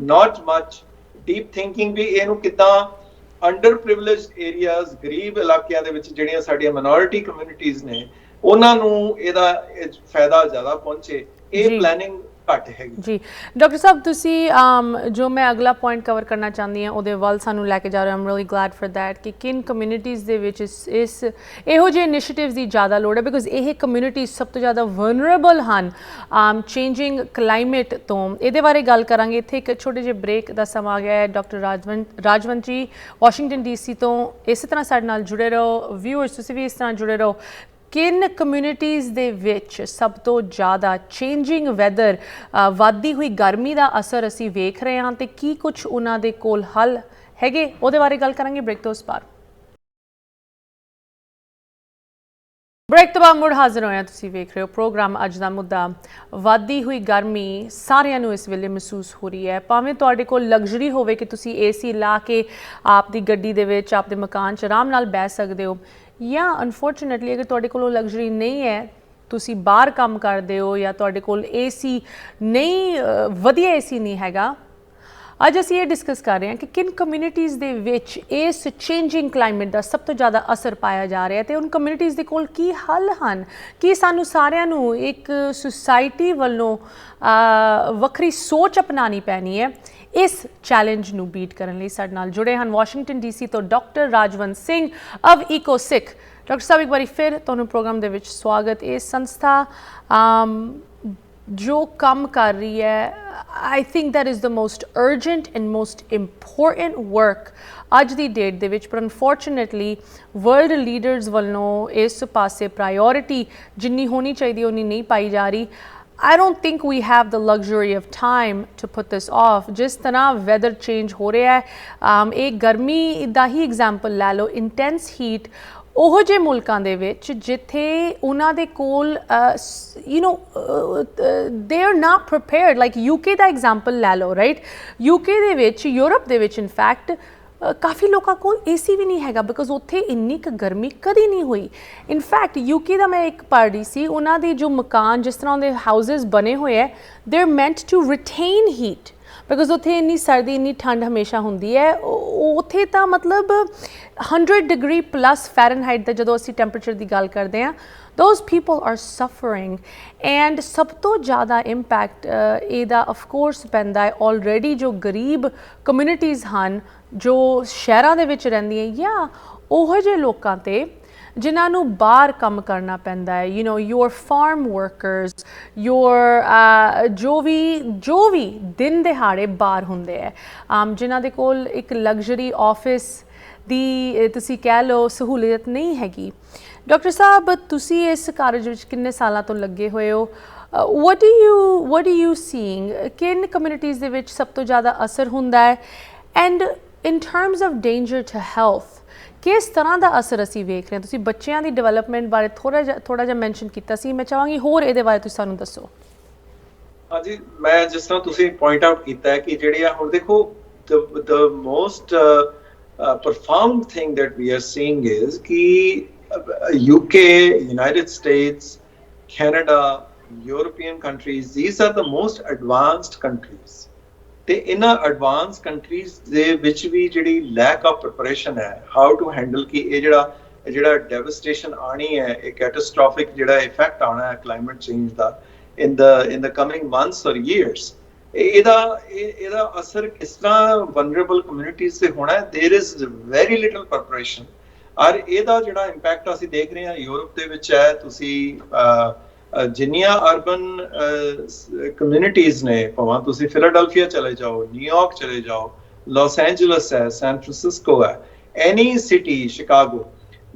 not much deep thinking ਵੀ ਇਹਨੂੰ ਕਿੱਦਾਂ ਅੰਡਰ ਪ੍ਰਿਵਿਲੇਜਡ ਏਰੀਆਜ਼, ਗਰੀਬ ਇਲਾਕਿਆਂ ਦੇ ਵਿੱਚ ਜਿਹੜੀਆਂ ਸਾਡੀਆਂ ਮਾਈਨੋਰਿਟੀ ਕਮਿਊਨਿਟੀਜ਼ ਨੇ, ਉਹਨਾਂ ਨੂੰ ਇਹਦਾ ਫਾਇਦਾ ਜ਼ਿਆਦਾ ਪਹੁੰਚੇ। ਇਹ ਪਲੈਨਿੰਗ ਘੱਟ ਹੈਗੀ। ਜੀ ਡਾਕਟਰ ਸਾਹਿਬ ਤੁਸੀਂ ਜੋ ਮੈਂ ਅਗਲਾ ਪੁਆਇੰਟ ਕਵਰ ਕਰਨਾ ਚਾਹੁੰਦੀ ਹਾਂ ਉਹਦੇ ਵੱਲ ਸਾਨੂੰ ਲੈ ਕੇ ਜਾ ਰਹੇ ਹੋ। ਆਮ ਰੀਅਲੀ ਗਲੈਡ ਫॉर दैट ਕਿ ਕਿਨ ਕਮਿਊਨਿਟੀਜ਼ ਦੇ ਵਿੱਚ ਇਹੋ ਜਿਹੇ ਇਨੀਸ਼ੀਏਟਿਵਸ ਦੀ ਜ਼ਿਆਦਾ ਲੋੜ ਹੈ ਬਿਕੋਜ਼ ਇਹ ਕਮਿਊਨਿਟੀਜ਼ ਸਭ ਤੋਂ ਜ਼ਿਆਦਾ ਵਲਨਰੇਬਲ ਹਨ ਚੇਂਜਿੰਗ ਕਲਾਈਮੇਟ ਤੋਂ। ਇਹਦੇ ਬਾਰੇ ਗੱਲ ਕਰਾਂਗੇ। ਇੱਥੇ ਇੱਕ ਛੋਟੇ ਜਿਹੇ ਬ੍ਰੇਕ ਦਾ ਸਮਾਂ ਆ ਗਿਆ ਹੈ। ਡਾਕਟਰ ਰਾਜਵੰਤ ਜੀ ਵਾਸ਼ਿੰਗਟਨ DC ਤੋਂ ਇਸੇ ਤਰ੍ਹਾਂ ਸਾਡੇ ਨਾਲ ਜੁੜੇ ਰਹੋ। ਵਿਊਅਰਸ ਤੁਸੀਂ ਵੀ ਇਸ ਤਰ੍ਹਾਂ ਜੁੜੇ ਰਹੋ। ਕਿਨ ਕਮਿਊਨਿਟੀਜ਼ ਦੇ ਵਿੱਚ ਸਭ ਤੋਂ ਜ਼ਿਆਦਾ ਚੇਂਜਿੰਗ ਵੈਦਰ ਵੱਧਦੀ ਹੋਈ ਗਰਮੀ ਦਾ ਅਸਰ ਅਸੀਂ ਵੇਖ ਰਹੇ ਹਾਂ ਤੇ ਕੀ ਕੁਝ ਉਹਨਾਂ ਦੇ ਕੋਲ ਹੱਲ ਹੈਗੇ ਉਹਦੇ ਬਾਰੇ ਗੱਲ ਕਰਾਂਗੇ ਬ੍ਰੇਕ ਤੋਂ ਉਸ ਪਾਰ। ਬ੍ਰੇਕ ਤੋਂ ਬਾਅਦ ਮੁੜ ਹਾਜ਼ਰ ਹੋਏ ਹਾਂ। ਤੁਸੀਂ ਵੇਖ ਰਹੇ ਹੋ ਪ੍ਰੋਗਰਾਮ ਅੱਜ ਦਾ ਮੁੱਦਾ। ਵੱਧਦੀ ਹੋਈ ਗਰਮੀ ਸਾਰਿਆਂ ਨੂੰ ਇਸ ਵੇਲੇ ਮਹਿਸੂਸ ਹੋ ਰਹੀ ਹੈ। ਭਾਵੇਂ ਤੁਹਾਡੇ ਕੋਲ ਲਗਜ਼ਰੀ ਹੋਵੇ ਕਿ ਤੁਸੀਂ AC ਲਾ ਕੇ ਆਪਦੀ ਗੱਡੀ ਦੇ ਵਿੱਚ ਆਪਦੇ ਮਕਾਨ 'ਚ ਆਰਾਮ ਨਾਲ ਬਹਿ ਸਕਦੇ ਹੋ ਜਾਂ ਅਨਫੋਰਚੂਨੇਟਲੀ ਅਗਰ ਤੁਹਾਡੇ ਕੋਲ ਉਹ ਲਗਜ਼ਰੀ ਨਹੀਂ ਹੈ ਤੁਸੀਂ ਬਾਹਰ ਕੰਮ ਕਰਦੇ ਹੋ ਜਾਂ ਤੁਹਾਡੇ ਕੋਲ AC ਨਹੀਂ ਵਧੀਆ AC ਨਹੀਂ ਹੈਗਾ। ਅੱਜ ਅਸੀਂ ਇਹ ਡਿਸਕਸ ਕਰ ਰਹੇ ਹਾਂ ਕਿ ਕਿਨ ਕਮਿਊਨਿਟੀਜ਼ ਦੇ ਵਿੱਚ ਇਸ ਚੇਂਜਿੰਗ ਕਲਾਈਮੇਟ ਦਾ ਸਭ ਤੋਂ ਜ਼ਿਆਦਾ ਅਸਰ ਪਾਇਆ ਜਾ ਰਿਹਾ ਤੇ ਉਨ ਕਮਿਊਨਿਟੀਜ਼ ਦੇ ਕੋਲ ਕੀ ਹੱਲ ਹਨ। ਕੀ ਸਾਨੂੰ ਸਾਰਿਆਂ ਨੂੰ ਇੱਕ ਸੁਸਾਇਟੀ ਵੱਲੋਂ ਵੱਖਰੀ ਸੋਚ ਅਪਣਾਉਣੀ ਪੈਣੀ ਹੈ ਇਸ ਚੈਲੰਜ ਨੂੰ ਬੀਟ ਕਰਨ ਲਈ। ਸਾਡੇ ਨਾਲ ਜੁੜੇ ਹਨ ਵਾਸ਼ਿੰਗਟਨ DC ਤੋਂ doctor Rajwant Singh of EcoSick। Doctor ਸਾਹਿਬ ਇੱਕ ਵਾਰੀ ਫਿਰ ਤੁਹਾਨੂੰ ਪ੍ਰੋਗਰਾਮ ਦੇ ਵਿੱਚ ਸਵਾਗਤ। ਇਹ ਸੰਸਥਾ ਜੋ ਕੰਮ ਕਰ ਰਹੀ ਹੈ I think that is the most urgent and most important work ਅੱਜ ਦੀ ਡੇਟ ਦੇ ਵਿੱਚ ਪਰ ਅਨਫੋਰਚੂਨੇਟਲੀ ਵਰਲਡ ਲੀਡਰਸ ਵੱਲੋਂ ਇਸ ਪਾਸੇ ਪ੍ਰਾਇਓਰਿਟੀ ਜਿੰਨੀ ਹੋਣੀ ਚਾਹੀਦੀ ਉਨੀ ਨਹੀਂ ਪਾਈ ਜਾ ਰਹੀ। I don't think we have the luxury of time to put this off। ਜਿਸ ਤਰ੍ਹਾਂ ਵੈਦਰ ਚੇਂਜ ਹੋ ਰਿਹਾ ਹੈ ਇਹ ਗਰਮੀ ਦਾ ਹੀ ਐਗਜ਼ਾਮਪਲ ਲੈ ਲਓ। ਇੰਟੈਂਸ ਹੀਟ ਉਹ ਜਿਹੇ ਮੁਲਕਾਂ ਦੇ ਵਿੱਚ ਜਿੱਥੇ ਉਹਨਾਂ ਦੇ ਕੋਲ they are not prepared like UK the example ਲੈ ਲਓ ਰਾਈਟ। UK ਦੇ ਵਿੱਚ ਯੂਰਪ ਦੇ ਵਿੱਚ ਇਨਫੈਕਟ ਕਾਫੀ ਲੋਕਾਂ ਕੋਲ AC ਵੀ ਨਹੀਂ ਹੈਗਾ ਬਿਕੋਜ਼ ਉੱਥੇ ਇੰਨੀ ਕੁ ਗਰਮੀ ਕਦੀ ਨਹੀਂ ਹੋਈ। ਇਨਫੈਕਟ UK ਦਾ ਮੈਂ ਇੱਕ ਪੜ੍ਹ ਰਹੀ ਸੀ ਉਹਨਾਂ ਦੇ ਜੋ ਮਕਾਨ ਜਿਸ ਤਰ੍ਹਾਂ ਉਹਦੇ ਹਾਊਸਿਸ ਬਣੇ ਹੋਏ ਹੈ they are meant to retain heat because ਉੱਥੇ ਇੰਨੀ ਸਰਦੀ ਇੰਨੀ ਠੰਡ ਹਮੇਸ਼ਾ ਹੁੰਦੀ ਹੈ। ਉੱਥੇ ਤਾਂ ਮਤਲਬ 100 ਡਿਗਰੀ ਪਲੱਸ ਫੈਰਨਹਾਈਟ ਦਾ ਜਦੋਂ ਅਸੀਂ ਟੈਂਪਰੇਚਰ ਦੀ ਗੱਲ ਕਰਦੇ ਹਾਂ those people are suffering and ਸਭ ਤੋਂ ਜ਼ਿਆਦਾ ਇੰਪੈਕਟ ਇਹਦਾ ਆਫ ਕੋਰਸ ਪੈਂਦਾ ਹੈ ਆਲਰੇਡੀ ਜੋ ਗਰੀਬ ਕਮਿਊਨਿਟੀਜ਼ ਹਨ ਜੋ ਸ਼ਹਿਰਾਂ ਦੇ ਵਿੱਚ ਰਹਿੰਦੀਆਂ ਜਾਂ ਉਹੋ ਜਿਹੇ ਲੋਕਾਂ 'ਤੇ ਜਿਨ੍ਹਾਂ ਨੂੰ ਬਾਹਰ ਕੰਮ ਕਰਨਾ ਪੈਂਦਾ ਹੈ your farm workers your ਜੋ ਵੀ ਦਿਨ ਦਿਹਾੜੇ ਬਾਹਰ ਹੁੰਦੇ ਹੈ ਜਿਨ੍ਹਾਂ ਦੇ ਕੋਲ ਇੱਕ ਲਗਜ਼ਰੀ ਆਫਿਸ ਦੀ ਤੁਸੀਂ ਕਹਿ ਲਓ ਸਹੂਲੀਅਤ ਨਹੀਂ ਹੈਗੀ। ਡਾਕਟਰ ਸਾਹਿਬ ਤੁਸੀਂ ਇਸ ਕਾਰਜ ਵਿੱਚ ਕਿੰਨੇ ਸਾਲਾਂ ਤੋਂ ਲੱਗੇ ਹੋਏ ਹੋ। what do you seeing ਕਿਨ ਕਮਿਊਨਿਟੀਜ਼ ਦੇ ਵਿੱਚ ਸਭ ਤੋਂ ਜ਼ਿਆਦਾ ਅਸਰ ਹੁੰਦਾ ਹੈ and in terms of danger to health ਕਿਸ ਤਰ੍ਹਾਂ ਦਾ ਅਸਰ ਅਸੀਂ ਵੇਖ ਰਹੇ ਹਾਂ। ਤੁਸੀਂ ਬੱਚਿਆਂ ਦੀ ਡਿਵੈਲਪਮੈਂਟ ਬਾਰੇ ਥੋੜਾ ਜਿਹਾ ਮੈਂਸ਼ਨ ਕੀਤਾ ਸੀ। ਮੈਂ ਚਾਹਾਂਗੀ ਹੋਰ ਇਹਦੇ ਬਾਰੇ ਤੁਸੀਂ ਸਾਨੂੰ ਦੱਸੋ। ਹਾਂਜੀ ਮੈਂ ਜਿਸ ਤਰ੍ਹਾਂ ਤੁਸੀਂ ਪੁਆਇੰਟ ਆਊਟ ਕੀਤਾ ਹੈ ਕਿ ਜਿਹੜੀ ਆ ਹੁਣ ਦੇਖੋ the most profound thing that we are seeing is ਕਿ UK, United States, Canada, European countries, these are the most advanced countries ਤੇ ਇਹਨਾਂ ਐਡਵਾਂਸ ਕੰਟਰੀਜ਼ ਦੇ ਵਿੱਚ ਵੀ ਜਿਹੜੀ ਲੈਕ ਆਫ ਪ੍ਰਿਪਰੇਸ਼ਨ ਹੈ ਹਾਊ ਟੂ ਹੈਂਡਲ ਕਿ ਇਹ ਜਿਹੜਾ ਡੈਵਸਟੇਸ਼ਨ ਆਣੀ ਹੈ ਇਹ ਕੈਟਾਸਟ੍ਰੋਫਿਕ ਜਿਹੜਾ ਇਫੈਕਟ ਆਉਣਾ ਹੈ climate change the in the coming months or years ਇਹਦਾ ਅਸਰ ਕਿਸ ਤਰ੍ਹਾਂ ਵਨਰੇਬਲ ਕਮਿਊਨਿਟੀਜ਼ ਤੇ ਹੋਣਾ ਹੈ। there is very little preparation ਔਰ ਇਹਦਾ ਜਿਹੜਾ ਇੰਪੈਕਟ ਅਸੀਂ ਦੇਖ ਰਹੇ ਹਾਂ ਯੂਰਪ ਦੇ ਵਿੱਚ ਹੈ। ਤੁਸੀਂ ਜਿੰਨੀਆਂ ਅਰਬਨ ਕਮਿਊਨਿਟੀਜ਼ ਨੇ ਭਾਵੇਂ ਤੁਸੀਂ ਫਿਲਾਡੈਲਫੀਆ ਚਲੇ ਜਾਓ ਨਿਊਯਾਰਕ ਚਲੇ ਜਾਓ ਲਾਸ ਐਂਜਲਸ ਹੈ ਸੈਨ ਫਰਾਂਸਿਸਕੋ ਹੈ ਐਨੀ ਸਿਟੀ ਸ਼ਿਕਾਗੋ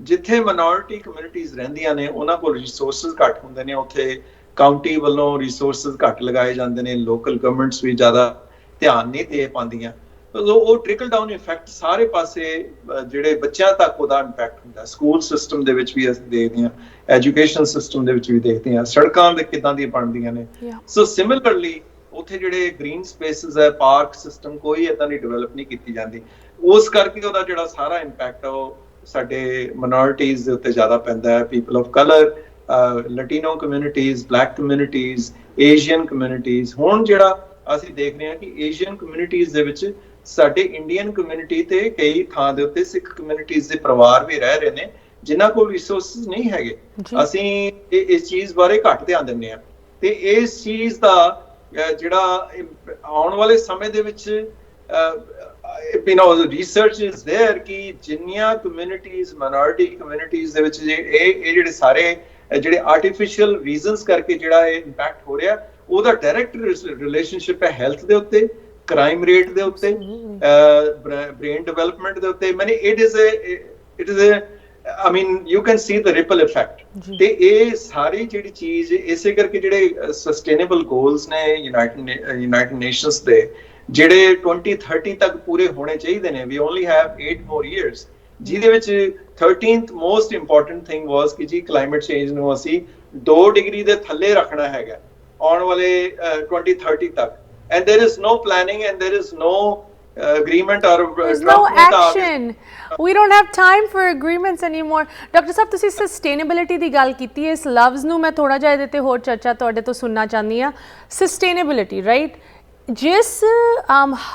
ਜਿੱਥੇ ਮਾਈਨੋਰਿਟੀ ਕਮਿਊਨਿਟੀਜ਼ ਰਹਿੰਦੀਆਂ ਨੇ ਉਹਨਾਂ ਕੋਲ ਰਿਸੋਰਸਿਸ ਘੱਟ ਹੁੰਦੇ ਨੇ। ਉੱਥੇ ਕਾਉਂਟੀ ਵੱਲੋਂ ਰਿਸੋਰਸਿਸ ਘੱਟ ਲਗਾਏ ਜਾਂਦੇ ਨੇ ਲੋਕਲ ਗਵਰਨਮੈਂਟਸ ਵੀ ਜ਼ਿਆਦਾ ਧਿਆਨ ਨਹੀਂ ਦੇ ਪਾਉਂਦੀਆਂ। ਉਹ ਟ੍ਰਿਕਲ ਡਾਊਨ ਇਫੈਕਟ ਸਾਰੇ ਪਾਸੇ ਜਿਹੜੇ ਬੱਚਿਆਂ ਤੱਕ ਉਹਦਾ ਇੰਪੈਕਟ ਹੁੰਦਾ। ਸਕੂਲ ਸਿਸਟਮ ਦੇ ਵਿੱਚ ਵੀ ਅਸੀਂ ਦੇਖਦੇ ਹਾਂ ਐਜੂਕੇਸ਼ਨ ਸਿਸਟਮ ਦੇ ਵਿੱਚ ਵੀ ਦੇਖਦੇ ਹਾਂ ਸੜਕਾਂ ਦੇ ਕਿੱਦਾਂ ਦੀਆਂ ਬਣਦੀਆਂ ਨੇ। ਸੋ ਸਿਮਿਲਰਲੀ ਉੱਥੇ ਜਿਹੜੇ ਗ੍ਰੀਨ ਸਪੇਸਿਸ ਹੈ ਪਾਰਕ ਸਿਸਟਮ ਕੋਈ ਏਦਾਂ ਦੀ ਡਿਵੈਲਪ ਨਹੀਂ ਕੀਤੀ ਜਾਂਦੀ। ਉਸ ਕਰਕੇ ਉਹਦਾ ਜਿਹੜਾ ਸਾਰਾ ਇੰਪੈਕਟ ਆ ਉਹ ਸਾਡੇ ਮਾਈਨੋਰਿਟੀਜ਼ ਦੇ ਉੱਤੇ ਜ਼ਿਆਦਾ ਪੈਂਦਾ ਹੈ। People of colour Latino communities black communities Asian communities. ਹੁਣ ਜਿਹੜਾ ਅਸੀਂ ਦੇਖ ਰਹੇ ਹਾਂ ਕਿ ਏਸ਼ੀਅਨ ਕਮਿਊਨਿਟੀਜ਼ ਦੇ ਵਿੱਚ ਸਾਡੇ ਇੰਡੀਅਨ ਕਮਿਊਨਿਟੀ ਤੇ ਕਈ ਥਾਂ ਦੇ ਉੱਤੇ ਸਿੱਖ ਕਮਿਊਨਿਟੀਜ਼ ਦੇ ਪਰਿਵਾਰ ਵੀ ਰਹਿ ਰਹੇ ਨੇ ਜਿਨ੍ਹਾਂ ਕੋਲ ਰਿਸੋਰਸਿਸ ਨਹੀਂ ਹੈਗੇ। ਅਸੀਂ ਇਸ ਚੀਜ਼ ਬਾਰੇ ਘੱਟ ਧਿਆਨ ਦਿੰਦੇ ਹਾਂ ਤੇ ਇਸ ਚੀਜ਼ ਦਾ ਜਿਹੜਾ ਆਉਣ ਵਾਲੇ ਸਮੇਂ ਦੇ ਵਿੱਚ ਰਿਸਰਚ ਇਜ਼ देयर ਕਿ ਜਿੰਨੀਆਂ ਕਮਿਊਨਿਟੀਜ਼ ਮਾਈਨੋਰਿਟੀ ਕਮਿਊਨਿਟੀਜ਼ ਦੇ ਵਿੱਚ ਇਹ ਜਿਹੜੇ ਸਾਰੇ ਜਿਹੜੇ ਆਰਟੀਫੀਸ਼ੀਅਲ ਰੀਜ਼ਨਸ ਕਰਕੇ ਜਿਹੜਾ ਇਹ ਇੰਪੈਕਟ ਹੋ ਰਿਹਾ ਉਹਦਾ ਡਾਇਰੈਕਟ ਰਿਲੇਸ਼ਨਸ਼ਿਪ ਹੈ ਹੈਲਥ ਦੇ ਉੱਤੇ, ਕ੍ਰਾਈਮ ਰੇਟ ਦੇ ਉੱਤੇ, ਬ੍ਰੇਨ ਡਿਵੈਲਪਮੈਂਟ ਦੇ ਉੱਤੇ। ਮੈਨੇ it is I mean you can see the ripple effect ਤੇ ਇਹ ਸਾਰੀ ਜਿਹੜੀ ਚੀਜ਼ ਇਸੇ ਕਰਕੇ ਜਿਹੜੇ ਸਸਟੇਨੇਬਲ ਗੋਲਸ ਨੇ ਯੂਨਾਈਟਿਡ ਨੇਸ਼ਨਸ ਦੇ ਜਿਹੜੇ 2030 ਤੱਕ ਪੂਰੇ ਹੋਣੇ ਚਾਹੀਦੇ ਨੇ। we only have 8 more years ਜਿਹਦੇ ਵਿੱਚ 13th most important thing was ਕਿ ਜੀ ਕਲਾਈਮੇਟ ਚੇਂਜ ਨੂੰ ਅਸੀਂ 2 ਡਿਗਰੀ ਦੇ ਥੱਲੇ ਰੱਖਣਾ ਹੈਗਾ ਆਉਣ ਵਾਲੇ 2030 ਤੱਕ and there is no planning and there is no agreement or there's no action. We don't have time for agreements anymore. Dr. Sahab, ਤੁਸੀਂ sustainability ਦੀ ਗੱਲ ਕੀਤੀ ਹੈ, ਇਸ ਲਫ਼ਜ਼ ਨੂੰ ਮੈਂ ਥੋੜਾ ਜਿਹਾ ਇਹਦੇ ਤੇ ਹੋਰ ਚਰਚਾ ਤੁਹਾਡੇ ਤੋਂ ਸੁਣਨਾ ਚਾਹੁੰਦੀ ਹਾਂ। sustainability, right? ਜਿਸ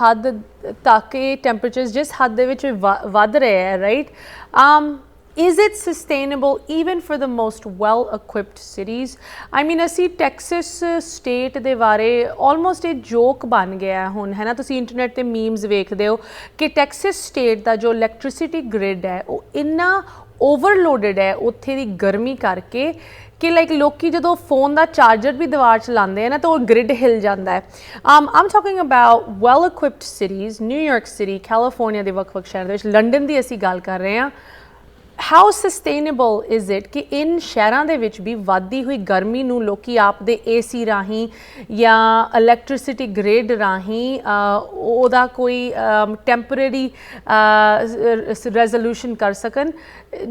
ਹੱਦ ਤੱਕ ਇਹ ਟੈਂਪਰੇਚਰਸ ਜਿਸ ਹੱਦ ਦੇ ਵਿੱਚ ਵੱਧ ਰਹੇ ਹੈ, right, is it sustainable even for the most well equipped cities? I mean ਅਸੀਂ ਟੈਕਸਸ ਸਟੇਟ ਦੇ ਬਾਰੇ ਆਲਮੋਸਟ ਇਹ ਜੋਕ ਬਣ ਗਿਆ ਹੁਣ, ਹੈ ਨਾ। ਤੁਸੀਂ ਇੰਟਰਨੈਟ ਤੇ ਮੀਮਸ ਵੇਖਦੇ ਹੋ ਕਿ ਟੈਕਸਸ ਸਟੇਟ ਦਾ ਜੋ ਇਲੈਕਟ੍ਰਿਸਿਟੀ ਗ੍ਰਿਡ ਹੈ ਉਹ ਇੰਨਾ ਓਵਰਲੋਡਡ ਹੈ ਉੱਥੇ ਦੀ ਗਰਮੀ ਕਰਕੇ ਕਿ ਲਾਈਕ ਲੋਕੀ ਜਦੋਂ ਫੋਨ ਦਾ ਚਾਰਜਰ ਵੀ ਦੀਵਾਰ 'ਚ ਲਾਉਂਦੇ ਆ ਨਾ ਤਾਂ ਉਹ ਗ੍ਰਿਡ ਹਿਲ ਜਾਂਦਾ ਹੈ। I'm talking about well equipped cities, New York city, California ਦੇ ਵੱਖ-ਵੱਖ ਸ਼ਹਿਰਾਂ ਦੇ ਵਿੱਚ, ਲੰਡਨ ਦੀ ਅਸੀਂ ਗੱਲ ਕਰ ਰਹੇ ਹਾਂ। how sustainable is it ਕਿ ਇਨ ਸ਼ਹਿਰਾਂ ਦੇ ਵਿੱਚ ਵੀ ਵੱਧਦੀ ਹੋਈ ਗਰਮੀ ਨੂੰ ਲੋਕੀ ਆਪਦੇ ਏਸੀ ਰਾਹੀਂ ਜਾਂ ਇਲੈਕਟ੍ਰਿਸਿਟੀ ਗ੍ਰਿਡ ਰਾਹੀਂ ਉਹਦਾ ਕੋਈ ਟੈਂਪਰੇਰੀ ਰੈਜ਼ੋਲੂਸ਼ਨ ਕਰ ਸਕਣ?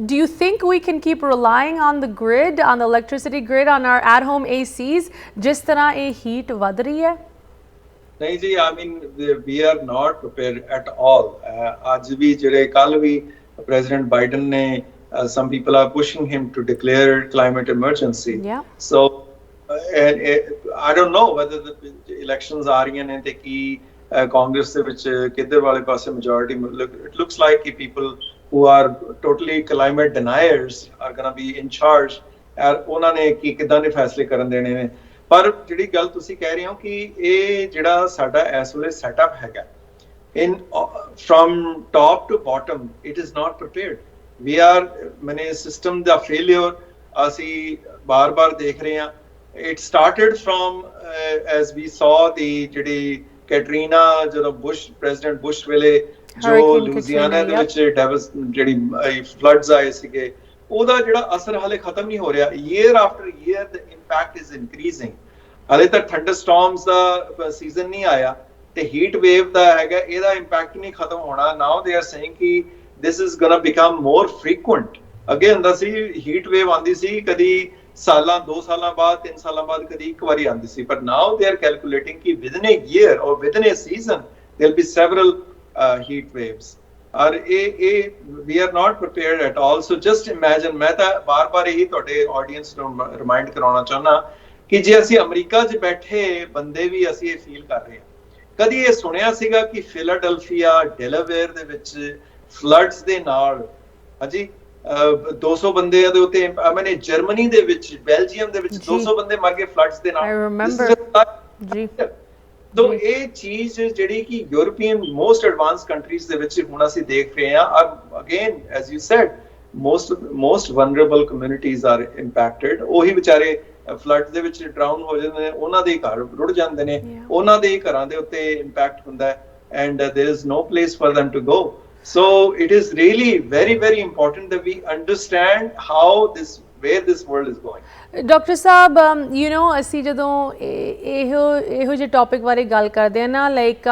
do you think we can keep relying on the grid, on the electricity grid, on our at home ACs ਜਿਸ ਤਰ੍ਹਾਂ ਇਹ ਹੀਟ ਵੱਧ ਰਹੀ ਹੈ? ਨਹੀਂ ਜੀ, I mean we are not prepared at all. ਅੱਜ ਵੀ ਜਿਹੜੇ ਕੱਲ ਵੀ President Biden ne, some people are pushing him to declare climate emergency. Yeah. So, I don't know whether the elections are rਹੀਆਂ ਨੇ ਤੇ ਕੀ Congress ਦੇ ਵਿੱਚ ਕਿੱਧਰ ਵਾਲੇ ਪਾਸੇ majority. It looks like people who are totally climate deniers are going to be in charge. ਉਹਨਾਂ ਨੇ ਕੀ ਕਿੱਦਾਂ ਦੇ ਫੈਸਲੇ ਕਰਨ ਦੇਣੇ ਨੇ। ਪਰ ਜਿਹੜੀ ਗੱਲ ਤੁਸੀਂ ਕਹਿ ਰਹੇ ਹੋ ਕਿ ਇਹ ਜਿਹੜਾ ਸਾਡਾ ਇਸ ਵੇਲੇ ਸੈਟਅਪ ਹੈਗਾ in from top to bottom it is not prepared. We are many system the failure ਅਸੀਂ ਬਾਰ-ਬਾਰ ਦੇਖ ਰਹੇ ਹਾਂ। it started from as we saw the ਜਿਹੜੀ ਕੈਟਰੀਨਾ ਜਦੋਂ president bush ਵੇਲੇ ਜੋ ਲੁਜ਼ੀਆਨਾ ਦੇ ਵਿੱਚ ਜਿਹੜੀ ਫਲੱਡਸ ਆਏ ਸੀਗੇ ਉਹਦਾ ਜਿਹੜਾ ਅਸਰ ਹਾਲੇ ਖਤਮ ਨਹੀਂ ਹੋ ਰਿਹਾ। year after year the impact is increasing. ਹਾਲੇ ਤੱਕ ਥੰਡਰ ਸਟਾਰਮਸ ਦਾ ਸੀਜ਼ਨ ਨਹੀਂ ਆਇਆ ਤੇ ਹੀਟ ਵੇਵ ਦਾ ਹੈਗਾ, ਇਹਦਾ ਇੰਪੈਕਟ ਨਹੀਂ ਖਤਮ ਹੋਣਾ। ਨਾਓ ਦੇ ਆਰ ਸੇਇੰਗ ਕਿ this is ਗੋਣਾ become more frequent. ਅੱਗੇ ਹੁੰਦਾ ਸੀ ਹੀਟ ਵੇਵ ਆਉਂਦੀ ਸੀ ਕਦੀ ਸਾਲਾਂ 2 ਸਾਲਾਂ ਬਾਅਦ 3 ਸਾਲਾਂ ਬਾਅਦ ਕਦੀ ਇੱਕ ਵਾਰੀ ਆਉਂਦੀ ਸੀ, ਪਰ ਨਾਓ ਦੇ ਆਰ ਕੈਲਕੂਲੇਟਿੰਗ ਕਿ within a year or within a season there will be several heat waves. ਔਰ ਇਹ we are not prepared at all. So just imagine, ਮੈਂ ਤਾਂ ਬਾਰ-ਬਾਰ ਇਹੀ ਤੁਹਾਡੇ ਆਡੀਅנס ਨੂੰ ਰਿਮਾਈਂਡ ਕਰਾਉਣਾ ਚਾਹੁੰਦਾ ਕਿ ਜੇ ਅਸੀਂ ਅਮਰੀਕਾ 'ਚ ਬੈਠੇ ਬੰਦੇ ਵੀ ਅਸੀਂ ਇਹ ਫੀਲ ਕਰ ਰਹੇ ਹਾਂ। ਕਦੀ ਇਹ ਸੁਣਿਆ ਸੀਗਾ ਕਿ ਫਿਲਾਡੈਲਫੀਆ, ਡੈਲਾਵੇਅਰ ਦੇ ਵਿੱਚ ਫਲੱਡਸ ਦੇ ਨਾਲ ਹਾਂਜੀ 200 ਬੰਦੇ ਦੇ ਉੱਤੇ, ਮੈਨੇ ਜਰਮਨੀ ਦੇ ਵਿੱਚ, ਬੈਲਜੀਅਮ ਦੇ ਵਿੱਚ 200 ਬੰਦੇ ਮਰ ਗਏ ਫਲੱਡਸ ਦੇ ਨਾਲ। ਜੀ ਸੋ ਇਹ ਚੀਜ਼ ਜਿਹੜੀ ਕਿ ਯੂਰਪੀਅਨ ਮੋਸਟ ਐਡਵਾਂਸ ਕੰਟਰੀਜ਼ ਦੇ ਵਿੱਚ ਹੁਣ ਅਸੀਂ ਦੇਖ ਰਹੇ ਹਾਂ। Again as you said most vulnerable communities are impacted. ਉਹੀ ਵਿਚਾਰੇ ਫਲੱਡ ਦੇ ਵਿੱਚ ਡਰਾਊਨ ਹੋ ਜਾਂਦੇ ਨੇ, ਉਹਨਾਂ ਦੇ ਘਰ ਰੁੜ ਜਾਂਦੇ ਨੇ, ਉਹਨਾਂ ਦੇ ਘਰਾਂ ਦੇ ਉੱਤੇ ਇੰਪੈਕਟ ਹੁੰਦਾ ਹੈ and there is no place for them to go. So it is really very very important that we understand how where this world is going. Doctor Sahib, you know ਅਸੀਂ ਜਦੋਂ ਇਹੋ ਜਿਹੇ ਟੌਪਿਕ ਬਾਰੇ ਗੱਲ ਕਰਦੇ ਹਾਂ ਨਾ, ਲਾਈਕ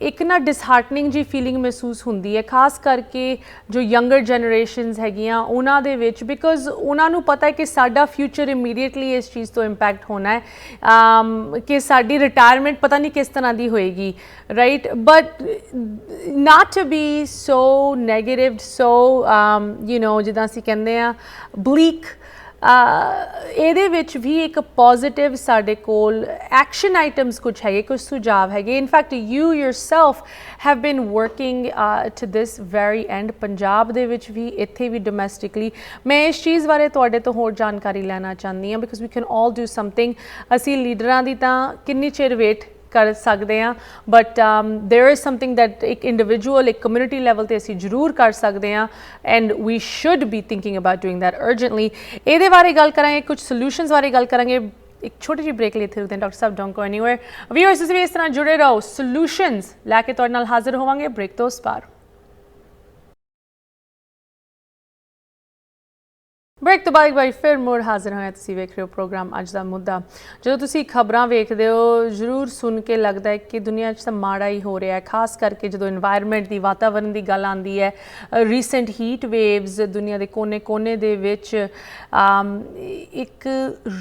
ਇੱਕ ਨਾ ਡਿਸਹਾਰਟਨਿੰਗ ਜੀ ਫੀਲਿੰਗ ਮਹਿਸੂਸ ਹੁੰਦੀ ਹੈ, ਖਾਸ ਕਰਕੇ ਜੋ ਯੰਗਰ ਜਨਰੇਸ਼ਨਸ ਹੈਗੀਆਂ ਉਹਨਾਂ ਦੇ ਵਿੱਚ, ਬਿਕੋਜ਼ ਉਹਨਾਂ ਨੂੰ ਪਤਾ ਹੈ ਕਿ ਸਾਡਾ ਫਿਊਚਰ ਇਮੀਡੀਏਟਲੀ ਇਸ ਚੀਜ਼ ਤੋਂ ਇੰਪੈਕਟ ਹੋਣਾ ਹੈ ਕਿ ਸਾਡੀ ਰਿਟਾਇਰਮੈਂਟ ਪਤਾ ਨਹੀਂ ਕਿਸ ਤਰ੍ਹਾਂ ਦੀ ਹੋਏਗੀ, right. But not to be so negative, so you know ਜਿੱਦਾਂ ਅਸੀਂ ਕਹਿੰਦੇ ਹਾਂ ਬਲੀਕ, ਇਹਦੇ ਵਿੱਚ ਵੀ ਇੱਕ ਪੋਜ਼ਿਟਿਵ ਸਾਡੇ ਕੋਲ ਐਕਸ਼ਨ ਆਈਟਮਸ ਕੁਝ ਹੈਗੇ, ਕੁਝ ਸੁਝਾਅ ਹੈਗੇ। In fact you yourself have been working to this very end, Punjab ਦੇ ਵਿੱਚ ਵੀ, ਇੱਥੇ ਵੀ, ਡੋਮੈਸਟਿਕਲੀ। ਮੈਂ ਇਸ ਚੀਜ਼ ਬਾਰੇ ਤੁਹਾਡੇ ਤੋਂ ਹੋਰ ਜਾਣਕਾਰੀ ਲੈਣਾ ਚਾਹੁੰਦੀ ਹਾਂ, because we can all do something. ਅਸੀਂ ਲੀਡਰਾਂ ਦੀ ਤਾਂ ਕਿੰਨੀ ਚਿਰ ਵੇਟ ਕਰ ਸਕਦੇ ਹਾਂ, but there is something that एक इंडिविजुअल, एक कम्यूनिटी लैवल ते असीं जरूर कर सकते हैं, and we should be thinking about doing that urgently. ਇਹਦੇ ਬਾਰੇ ਗੱਲ ਕਰਾਂਗੇ, ਕੁਝ ਸੋਲੂਸ਼ਨਸ ਬਾਰੇ ਗੱਲ ਕਰਾਂਗੇ। एक छोटी जी ब्रेक लिए थे डॉक्टर साहब, डोंट गो एनीवेयर। व्यूअर्स ਤੁਸੀਂ ਵੀ ਇਸ ਤਰ੍ਹਾਂ ਜੁੜੇ ਰਹੋ, ਸੋਲੂਸ਼ਨਸ ਲੈ ਕੇ ਤੁਹਾਡੇ ਨਾਲ ਹਾਜ਼ਰ ਹੋਵਾਂਗੇ ਬ੍ਰੇਕ ਤੋਂ ਉਸ ਪਾਰ। ब्रेक तो बाद बारी फिर मुड़ हाजिर होए। तुसीं वेख रहे हो प्रोग्राम अज दा मुद्दा। जो तुसीं खबरां वेखदे हो, जरूर सुन के लगता है कि दुनिया च माड़ा ही हो रहा है, खास करके जो इन्वायरमेंट की, वातावरण की गल आती है। रीसेंट हीट वेव्स दुनिया के कोने कोने दे विच एक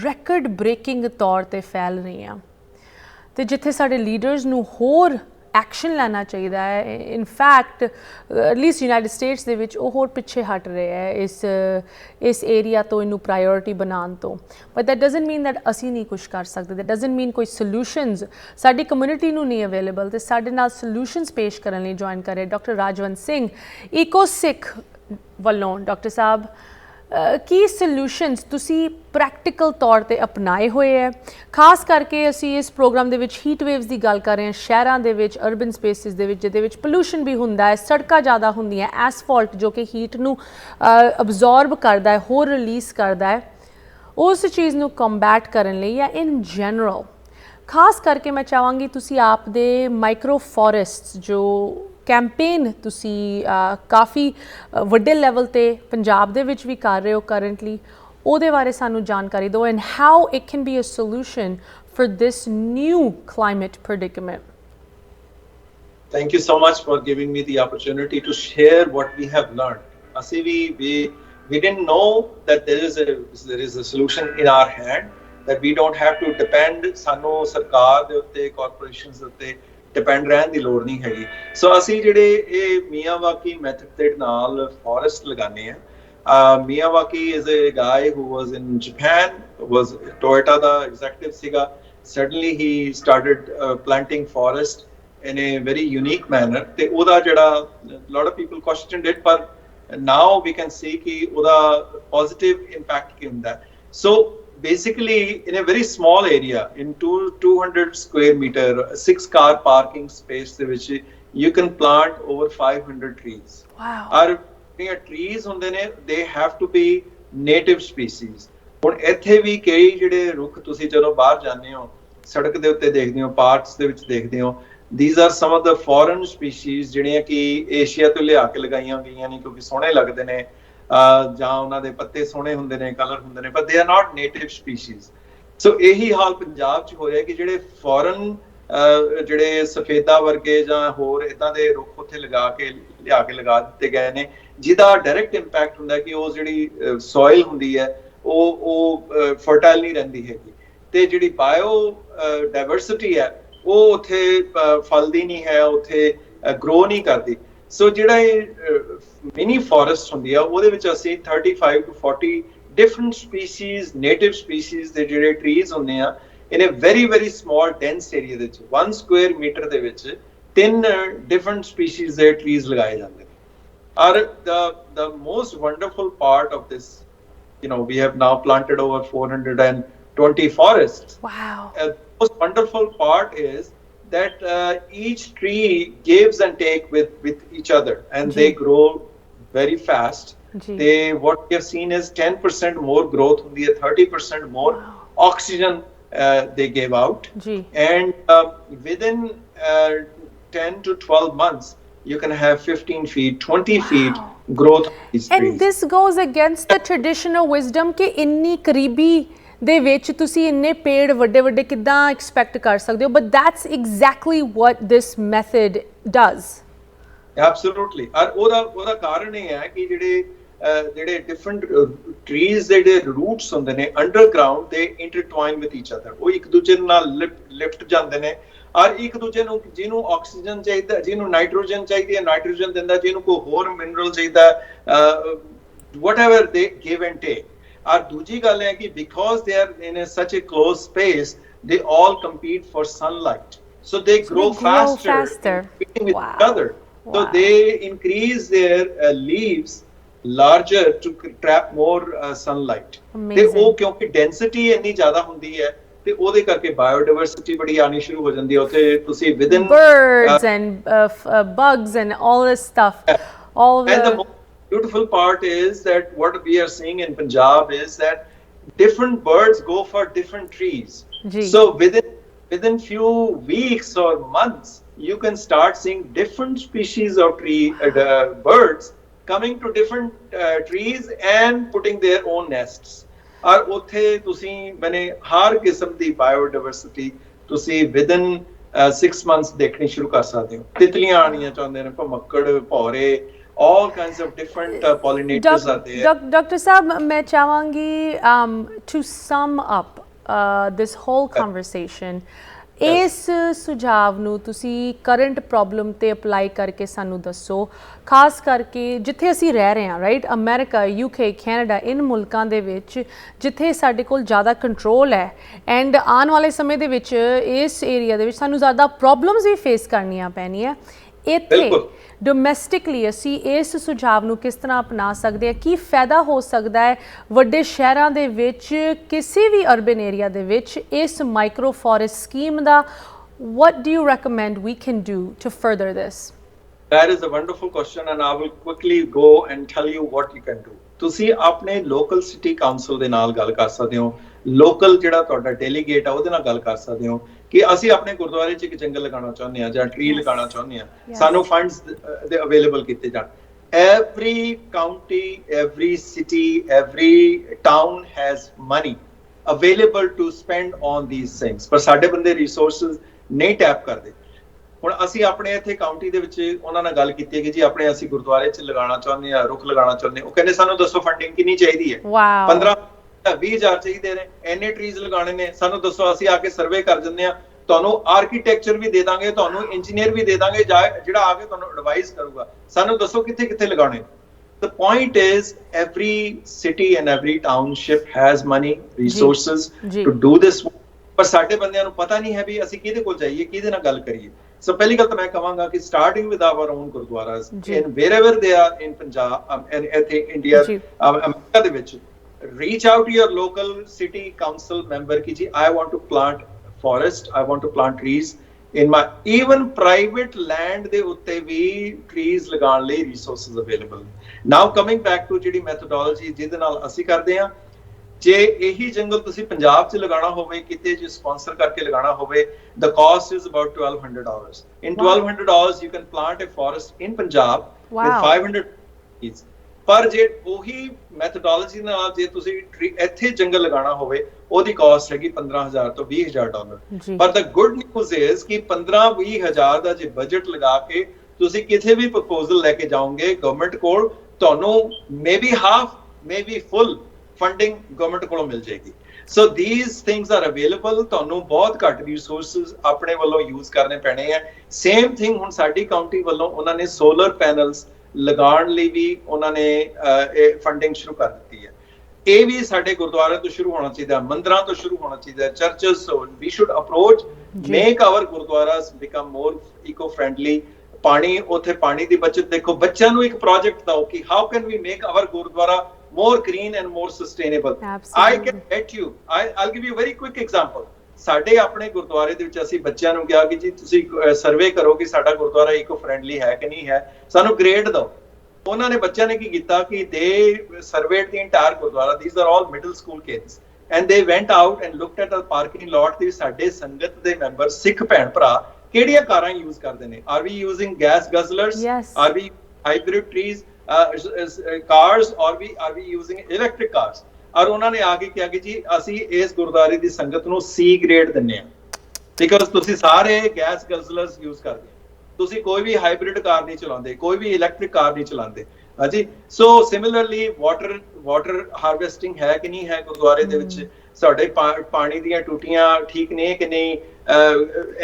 रैकड ब्रेकिंग तौर पर फैल रही हैं, तो जिथे साडे लीडर्स नूं होर एक्शन लेना चाहिए है। इनफैक्ट एटलीस्ट यूनाइटेड स्टेट्स दे विच वो होर पिछे हट रहे हैं इस एरिया तो, इनू प्रायोरिटी बनाने तो। But that doesn't mean that असी नहीं कुछ कर सकते, दैट डजंट मीन कोई सोल्यूशनस साडी कम्यूनिटी नू नहीं अवेलेबल। तो साडे नाल सोल्यूशनस पेश करने लई ज्वाइन करे डॉक्टर राजवंत सिंह, इको सिख वालों। डॉक्टर साहब, की सल्यूशनस तुसी प्रैक्टिकल तौर पर अपनाए हुए है? खास करके असी इस प्रोग्राम दे विच हीट वेव्स की गल कर रहे हैं, शहरों के विच, अर्बन स्पेसिस दे विच, जिहदे विच पोल्यूशन भी हुंदा है, सड़कां ज़्यादा हुंदियां, एसफॉल्ट जो कि हीट नू अबजॉर्ब करता है, होर रिलीज़ करता है, उस चीज़ नू कंबैट करने लई या इन जनरल। खास करके मैं चाहांगी तुसी आप दे माइक्रो फॉरेस्ट्स जो कैंपेन तुसी काफ़ी वड्डे लैवल ते पंजाब दे विच भी कर रहे हो करंटली, ਉਹਦੇ ਬਾਰੇ ਸਾਨੂੰ ਜਾਣਕਾਰੀ ਦਿਓ, and how it can be a solution for this new climate predicament. Thank you so much for giving me the opportunity to share what we have learned. ਅਸੀਂ we didn't know that there is a solution in our hand, that we don't have to depend ਸਾਨੂੰ ਸਰਕਾਰ ਦੇ ਉੱਤੇ, corporations ਦੇ ਉੱਤੇ डिपेंड रहने की लोड़ नहीं हैगी। सो असी जिहड़े ये मियावाकी मैथड दे नाल फॉरेस्ट लगाने हैं। Miyawaki is a guy who was in Japan, was Toyota da executive siga. Suddenly he started planting forest in a very unique manner. Te oda jada a lot of people questioned it, but now we can see ki oda positive impact ki hunda hai. So basically in a very small area, in 200 square meter, 6 car parking space de vich you can plant over 500 trees. Wow. Our trees ਹੁੰਦੇ ਨੇ, they have to be native species. ਹੁਣ ਇੱਥੇ ਵੀ ਕਈ ਜਿਹੜੇ ਰੁੱਖ ਤੁਸੀਂ ਜਦੋਂ ਬਾਹਰ ਜਾਂਦੇ ਹੋ, ਸੜਕ ਦੇ ਉੱਤੇ ਦੇਖਦੇ ਹੋ, ਪਾਰਕਸ ਦੇ ਵਿੱਚ ਦੇਖਦੇ ਹੋ, these are some of the foreign species ਜਿਹੜੀਆਂ ਕਿ ਏਸ਼ੀਆ ਤੋਂ ਲਿਆ ਕੇ ਲਗਾਈਆਂ ਗਈਆਂ ਨੇ ਕਿਉਂਕਿ ਸੋਹਣੇ ਲੱਗਦੇ ਨੇ, ਜਾਂ ਉਹਨਾਂ ਦੇ ਪੱਤੇ ਸੋਹਣੇ ਹੁੰਦੇ ਨੇ, ਕਲਰ ਹੁੰਦੇ ਨੇ, but they are not native species. ਸੋ ਇਹੀ ਹਾਲ ਪੰਜਾਬ 'ਚ ਹੋ ਰਿਹਾ ਕਿ ਜਿਹੜੇ ਫੋਰਨ ਜਿਹੜੇ ਸਫੇਦਾ ਵਰਗੇ ਜਾਂ ਹੋਰ ਇਦਾਂ ਦੇ ਰੁੱਖ ਉੱਥੇ ਲਿਆ ਕੇ ਲਗਾ ਦਿੱਤੇ ਗਏ ਨੇ, ਜਿਹਦਾ ਡਾਇਰੈਕਟ ਇੰਪੈਕਟ ਹੁੰਦਾ ਕਿ ਉਹ ਜਿਹੜੀ ਸੋਇਲ ਹੁੰਦੀ ਹੈ ਉਹ ਫਰਟਾਈਲ ਨਹੀਂ ਰਹਿੰਦੀ ਹੈਗੀ, ਤੇ ਜਿਹੜੀ ਬਾਇਓ ਡਾਇਵਰਸਿਟੀ ਹੈ ਉਹ ਉੱਥੇ ਫਲਦੀ ਨਹੀਂ ਹੈ, ਉੱਥੇ ਗਰੋ ਨਹੀਂ ਕਰਦੀ। ਸੋ ਜਿਹੜਾ ਇਹ ਮਿਨੀ ਫੋਰੈਸਟ ਹੁੰਦੀ ਆ ਉਹਦੇ ਵਿੱਚ ਅਸੀਂ 35 to 40 different species, native species ਦੇ ਜਿਹੜੇ ਟਰੀਜ਼ ਹੁੰਦੇ ਆ in a very very small dense area ਦੇ ਵਿੱਚ 1 square meter ਦੇ ਵਿੱਚ 3 different species ਦੇ trees ਲਗਾਏ ਜਾਂਦੇ ਨੇ। ਔਰ the most wonderful part of this, you know, we have now planted over 420 forests. Wow. The most wonderful part is that each tree gives and take with each other, and they grow very fast. What we have seen is 10% more growth ਹੁੰਦੀ ਹੈ, 30% more oxygen they gave out. And within 10 to 12 months you can have 15 feet, 20 feet growth of these trees. And this goes against the traditional wisdom कि इन्नी करीबी ਦੇ ਵਿੱਚ ਤੁਸੀਂ ਇੰਨੇ ਪੇੜ ਵੱਡੇ ਵੱਡੇ ਕਿੱਦਾਂ ਐਕਸਪੈਕਟ ਕਰ ਸਕਦੇ ਹੋ, but that's exactly what this method does. Absolutely. ਔਰ ਉਹਦਾ ਕਾਰਨ ਇਹ ਹੈ ਕਿ ਜਿਹੜੇ ਡਿਫਰੈਂਟ ਟਰੀਜ਼ ਦੇ ਜਿਹੜੇ ਰੂਟਸ ਹੁੰਦੇ ਨੇ ਅੰਡਰਗਰਾਉਂਡ ਦੇ ਇੰਟਰਟਵਾਈਨ ਵਿਦ ਈਚ ਅਦਰ, ਉਹ ਇੱਕ ਦੂਜੇ ਨਾਲ ਲਿਫਟ ਜਾਂਦੇ ਨੇ, ਔਰ ਇੱਕ ਦੂਜੇ ਨੂੰ ਜਿਹਨੂੰ ਆਕਸੀਜਨ ਚਾਹੀਦਾ, ਜਿਹਨੂੰ ਨਾਈਟ੍ਰੋਜਨ ਚਾਹੀਦੀ ਹੈ ਨਾਈਟ੍ਰੋਜਨ ਦਿੰਦਾ, ਜਿਹਨੂੰ ਕੋਈ ਹੋਰ ਮਿਨਰਲ ਚਾਹੀਦਾ, whatever they give and take. ਔਰ ਦੂਜੀ ਗੱਲ ਹੈ ਕਿ because they are in such a closed space, they all compete for sunlight, so they grow faster in competing with each other. So they increase their leaves larger to trap more sunlight. ਤੇ ਉਹ ਕਿਉਂਕਿ ਡੈਂਸਿਟੀ ਇੰਨੀ ਜ਼ਿਆਦਾ ਹੁੰਦੀ ਹੈ ਤੇ ਉਹਦੇ ਕਰਕੇ ਬਾਇਓਡਾਇਵਰਸਿਟੀ ਬੜੀ ਆਣੀ ਸ਼ੁਰੂ ਹੋ ਜਾਂਦੀ ਹੈ ਉੱਥੇ ਤੁਸੀਂ within birds and bugs and all this stuff, all and the most beautiful part is that what we are seeing in Punjab is that different birds go for different trees. So within few weeks or months you can start seeing different species of birds coming to different trees and putting their own nests. ਔਰ ਉੱਥੇ ਤੁਸੀਂ ਮੈਨੇ ਹਰ ਕਿਸਮ ਦੀ ਬਾਇਓਡਾਇਵਰਸਿਟੀ ਤੁਸੀਂ within 6 months ਦੇਖਣੀ ਸ਼ੁਰੂ ਕਰ ਸਕਦੇ ਹੋ। ਤਿਤਲੀਆਂ ਆਣੀਆਂ ਚਾਹੁੰਦੇ ਨੇ, ਭਮੱਕੜ, ਭੌਰੇ, all kinds of different pollinators are there. Dr. Saab, मैं चाहूँगी to sum up this whole conversation. ਇਸ ਸੁਝਾਵ ਨੂੰ ਤੁਸੀਂ ਕਰੰਟ ਪ੍ਰੋਬਲਮ ਤੇ ਅਪਲਾਈ ਕਰਕੇ ਸਾਨੂੰ ਦੱਸੋ, ਖਾਸ ਕਰਕੇ ਜਿੱਥੇ ਅਸੀਂ ਰਹਿ ਰਹੇ ਹਾਂ, ਰਾਈਟ, ਅਮਰੀਕਾ, UK, ਕੈਨੇਡਾ, ਇਨ ਮੁਲਕਾਂ ਦੇ ਵਿੱਚ ਜਿੱਥੇ ਸਾਡੇ ਕੋਲ ਜ਼ਿਆਦਾ ਕੰਟਰੋਲ ਹੈ ਐਂਡ ਆਉਣ ਵਾਲੇ ਸਮੇਂ ਦੇ ਵਿੱਚ ਇਸ ਏਰੀਆ ਦੇ ਵਿੱਚ ਸਾਨੂੰ ਜ਼ਿਆਦਾ ਪ੍ਰੋਬਲਮਸ ਵੀ ਫੇਸ ਕਰਨੀਆਂ ਪੈਣੀਆਂ। ਇੱਥੇ ਡੋਮੈਸਟਿਕਲੀ ਅਸੀਂ ਇਸ ਸੁਝਾਵ ਨੂੰ ਕਿਸ ਤਰ੍ਹਾਂ ਅਪਣਾ ਸਕਦੇ ਹਾਂ, ਕੀ ਫਾਇਦਾ ਹੋ ਸਕਦਾ ਹੈ ਵੱਡੇ ਸ਼ਹਿਰਾਂ ਦੇ ਵਿੱਚ, ਕਿਸੇ ਵੀ ਅਰਬਨ ਏਰੀਆ ਦੇ ਵਿੱਚ ਇਸ micro forest scheme the? what do you recommend we can do to further this? That is a wonderful question and I will quickly go and tell you what you can do. ਤੁਸੀਂ ਆਪਣੇ ਲੋਕਲ ਸਿਟੀ ਕਾਉਂਸਲ ਦੇ ਨਾਲ ਗੱਲ ਕਰ ਸਕਦੇ ਹੋ, ਲੋਕਲ ਜਿਹੜਾ ਤੁਹਾਡਾ ਡੈਲੀਗੇਟ ਆ ਉਹਦੇ ਨਾਲ ਗੱਲ ਕਰ ਸਕਦੇ ਹੋ ਕਿ ਅਸੀਂ ਆਪਣੇ ਗੁਰਦੁਆਰੇ 'ਚ ਇੱਕ ਜੰਗਲ ਲਗਾਉਣਾ ਚਾਹੁੰਦੇ ਹਾਂ ਜਾਂ ਟਰੀ ਲਗਾਉਣਾ ਚਾਹੁੰਦੇ ਹਾਂ, ਸਾਨੂੰ ਫੰਡਸ ਦੇ ਅਵੇਲੇਬਲ ਕੀਤੇ ਜਾਣ। Every county, every city, every town has money available to spend on these things, ਪਰ ਸਾਡੇ ਬੰਦੇ ਰਿਸੋਰਸਸ ਨਹੀਂ ਟੈਪ ਕਰਦੇ। ਹੁਣ ਅਸੀਂ ਆਪਣੇ ਇੱਥੇ ਕਾਉਂਟੀ ਦੇ ਵਿੱਚ ਉਹਨਾਂ ਨਾਲ ਗੱਲ ਕੀਤੀ ਹੈ ਕਿ ਜੀ ਆਪਣੇ ਅਸੀਂ ਗੁਰਦੁਆਰੇ 'ਚ ਲਗਾਉਣਾ ਚਾਹੁੰਦੇ ਹਾਂ, ਰੁੱਖ ਲਗਾਉਣਾ ਚਾਹੁੰਦੇ ਹਾਂ। ਉਹ ਕਹਿੰਦੇ ਸਾਨੂੰ ਦੱਸੋ ਫੰਡਿੰਗ ਕਿੰਨੀ ਚਾਹੀਦੀ ਹੈ? 15-20 ਚਾਹੀਦੇ ਨੇ, ਇੰਨੇ ਟਰੀਜ਼ ਲਗਾਉਣੇ ਨੇ, ਸਾਨੂੰ ਦੱਸੋ, ਅਸੀਂ ਆ ਕੇ ਸਰਵੇ ਕਰ ਦਿੰਦੇ ਹਾਂ, ਤੁਹਾਨੂੰ ਆਰਕੀਟੈਕਚਰ ਵੀ ਦੇ ਦਾਂਗੇ, ਤੁਹਾਨੂੰ ਇੰਜੀਨੀਅਰ ਵੀ ਦੇ ਦਾਂਗੇ ਜਿਹੜਾ ਆ ਕੇ ਤੁਹਾਨੂੰ ਐਡਵਾਈਸ ਕਰੂਗਾ, ਸਾਨੂੰ ਦੱਸੋ ਕਿੱਥੇ ਕਿੱਥੇ ਲਗਾਉਣੇ। The point is every city and every township has money, resources to do this, ਪਰ ਸਾਡੇ ਬੰਦਿਆਂ ਨੂੰ ਪਤਾ ਨਹੀਂ ਹੈ ਵੀ ਅਸੀਂ ਕਿਹਦੇ ਕੋਲ ਜਾਈਏ, ਕਿਹਦੇ ਨਾਲ ਗੱਲ ਕਰੀਏ। ਸੋ ਪਹਿਲੀ ਗੱਲ ਤਾਂ ਮੈਂ ਕਹਾਂਗਾ ਕਿ starting with our own gurdwaras and wherever they are in Punjab and ਇੱਥੇ ਇੰਡੀਆ, ਅਮਰੀਕਾ ਦੇ ਵਿੱਚ, reach out to your local city council member ki ji I want to plant forest, I want to plant trees in my even private land de utte vi trees lagan lai resources available. Now coming back to ਜਿਹੜੀ methodology ਜਿਹਦੇ ਨਾਲ ਅਸੀਂ ਕਰਦੇ ਹਾਂ, ਜੇ ਇਹੀ ਜੰਗਲ ਤੁਸੀਂ ਪੰਜਾਬ 'ਚ ਲਗਾਉਣਾ ਹੋਵੇ, ਕਿਤੇ ਜੇ ਸਪਾਂਸਰ ਕਰਕੇ ਲਗਾਉਣਾ ਹੋਵੇ, the cost is about $1,200. In $1,200 you can plant a forest in Punjab with 500 trees. ਪਰ ਜੇ ਉਹੀ ਮੈਥਡੋਲੋਜੀ ਨਾਲ ਜੇ ਤੁਸੀਂ ਇੱਥੇ ਜੰਗਲ ਲਗਾਉਣਾ ਹੋਵੇ, ਉਹਦੀ ਕਾਸਟ ਹੈਗੀ $15,000 ਤੋਂ $20,000। ਪਰ ਦ ਗੁੱਡ ਨਿਊਜ਼ ਇਜ਼ ਕਿ 15-20,000 ਦਾ ਜੇ ਬਜਟ ਲਗਾ ਕੇ ਤੁਸੀਂ ਕਿਤੇ ਵੀ ਪ੍ਰਪੋਜ਼ਲ ਲੈ ਕੇ ਜਾਓਗੇ ਗਵਰਨਮੈਂਟ ਕੋਲ, ਤੁਹਾਨੂੰ ਮੇਬੀ ਹਾਫ, ਮੇਬੀ ਫੁੱਲ ਫੰਡਿੰਗ ਗਵਰਨਮੈਂਟ ਕੋਲੋਂ ਮਿਲ ਜਾਏਗੀ। So these things are available. ਤੁਹਾਨੂੰ ਬਹੁਤ ਘੱਟ ਰਿਸੋਰਸਸ ਆਪਣੇ ਵੱਲੋਂ ਯੂਜ਼ ਕਰਨੇ ਪੈਣੇ ਆ। ਸੇਮ ਥਿੰਗ ਹੁਣ ਸਾਡੀ ਕਾਉਂਟੀ ਵੱਲੋਂ ਉਹਨਾਂ ਨੇ ਸੋਲਰ ਪੈਨਲਸ ਲਗਾਉਣ ਲਈ ਵੀ ਉਹਨਾਂ ਨੇ ਇਹ ਫੰਡਿੰਗ ਸ਼ੁਰੂ ਕਰ ਦਿੱਤੀ ਹੈ। ਇਹ ਵੀ ਸਾਡੇ ਗੁਰਦੁਆਰੇ ਤੋਂ ਸ਼ੁਰੂ ਹੋਣਾ ਚਾਹੀਦਾ, ਮੰਦਰਾਂ ਤੋਂ ਸ਼ੁਰੂ ਹੋਣਾ ਚਾਹੀਦਾ, churches. We should approach make our gurdwaras become more eco friendly. ਪਾਣੀ, ਉੱਥੇ ਪਾਣੀ ਦੀ ਬਚਤ ਦੇਖੋ, ਬੱਚਿਆਂ ਨੂੰ ਇੱਕ ਪ੍ਰੋਜੈਕਟ ਦਿਓ ਕਿ how can we make our gurdwara more green and more sustainable. I can bet you, I'll give you a very quick example. ਸਾਡੇ ਆਪਣੇ ਗੁਰਦੁਆਰੇ ਦੇ ਵਿੱਚ ਅਸੀਂ ਬੱਚਿਆਂ ਨੂੰ ਕਿਹਾ ਕਿ ਜੀ ਤੁਸੀਂ ਸਰਵੇ ਕਰੋ ਕਿ ਸਾਡਾ ਗੁਰਦੁਆਰਾ ਇਕੋ ਫ੍ਰੈਂਡਲੀ ਹੈ ਕਿ ਨਹੀਂ ਹੈ, ਸਾਨੂੰ ਗ੍ਰੇਡ ਦਿਓ। ਉਹਨਾਂ ਨੇ ਬੱਚਿਆਂ ਨੇ ਕੀ ਕੀਤਾ ਕਿ they surveyed the entire Gurdwara, these are all middle school kids, and they went out and looked at the parking lot ਤੇ ਸਾਡੇ ਸੰਗਤ ਦੇ ਮੈਂਬਰ ਸਿੱਖ ਭੈਣ ਭਰਾ ਕਿਹੜੀਆਂ ਕਾਰਾਂ ਯੂਜ਼ ਕਰਦੇ ਨੇ। Are we using gas guzzlers? Are we hybrid trees? cars or are we using electric cars? और उन्होंने आगे किया कि जी ਅਸੀਂ ਇਸ ਗੁਰਦਾਰੇ ਦੀ ਸੰਗਤ ਨੂੰ C ਗ੍ਰੇਡ ਦਿੰਨੇ ਆ, ਬਿਕਾਜ਼ ਤੁਸੀਂ ਸਾਰੇ ਗੈਸ ਗਜ਼ਲਰਸ ਯੂਜ਼ ਕਰਦੇ, ਤੁਸੀਂ ਕੋਈ ਵੀ ਹਾਈਬ੍ਰਿਡ ਕਾਰ ਨਹੀਂ ਚਲਾਉਂਦੇ, ਕੋਈ ਵੀ ਇਲੈਕਟ੍ਰਿਕ ਕਾਰ ਨਹੀਂ ਚਲਾਉਂਦੇ। ਹਾਂਜੀ, ਸੋ ਸਿਮਿਲਰਲੀ ਵਾਟਰ ਹਾਰਵੈਸਟਿੰਗ ਹੈ ਕਿ ਨਹੀਂ ਹੈ ਗੁਰਦੁਆਰੇ ਦੇ ਵਿੱਚ, ਸਾਡੇ ਪਾਣੀ ਦੀਆਂ ਟੂਟੀਆਂ ਠੀਕ ਨੇ ਕਿ ਨਹੀਂ,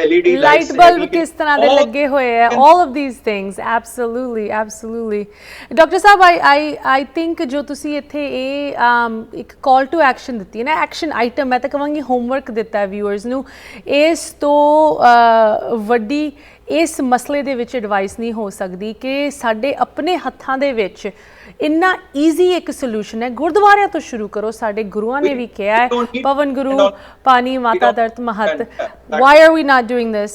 LED ਲਾਈਟ ਬਲਬ ਕਿਸ ਤਰ੍ਹਾਂ ਦੇ ਲੱਗੇ ਹੋਏ ਹੈ, all of these things, absolutely, absolutely. Doctor Sahib I think ਜੋ ਤੁਸੀਂ ਇੱਥੇ ਇਹ ਇੱਕ ਕਾਲ ਟੂ ਐਕਸ਼ਨ ਦਿੱਤੀ ਹੈ ਨਾ, ਐਕਸ਼ਨ ਆਈਟਮ, ਮੈਂ ਤਾਂ ਕਹਾਂਗੀ ਹੋਮਵਰਕ ਦਿੱਤਾ ਹੈ ਵਿਊਅਰਸ ਨੂੰ, ਇਸ ਤੋਂ ਵੱਡੀ ਇਸ ਮਸਲੇ ਦੇ ਵਿੱਚ ਐਡਵਾਈਸ ਨਹੀਂ ਹੋ ਸਕਦੀ ਕਿ ਸਾਡੇ ਆਪਣੇ ਹੱਥਾਂ ਦੇ ਵਿੱਚ ਇੰਨਾ ਈਜ਼ੀ ਇੱਕ ਸੋਲੂਸ਼ਨ ਹੈ। ਗੁਰਦੁਆਰਿਆਂ ਤੋਂ ਸ਼ੁਰੂ ਕਰੋ, ਸਾਡੇ ਗੁਰੂਆਂ ਨੇ ਵੀ ਕਿਹਾ ਹੈ, ਪਵਨ ਗੁਰੂ ਪਾਣੀ ਮਾਤਾ ਧਰਤ ਮਹਤ। why are we not doing this?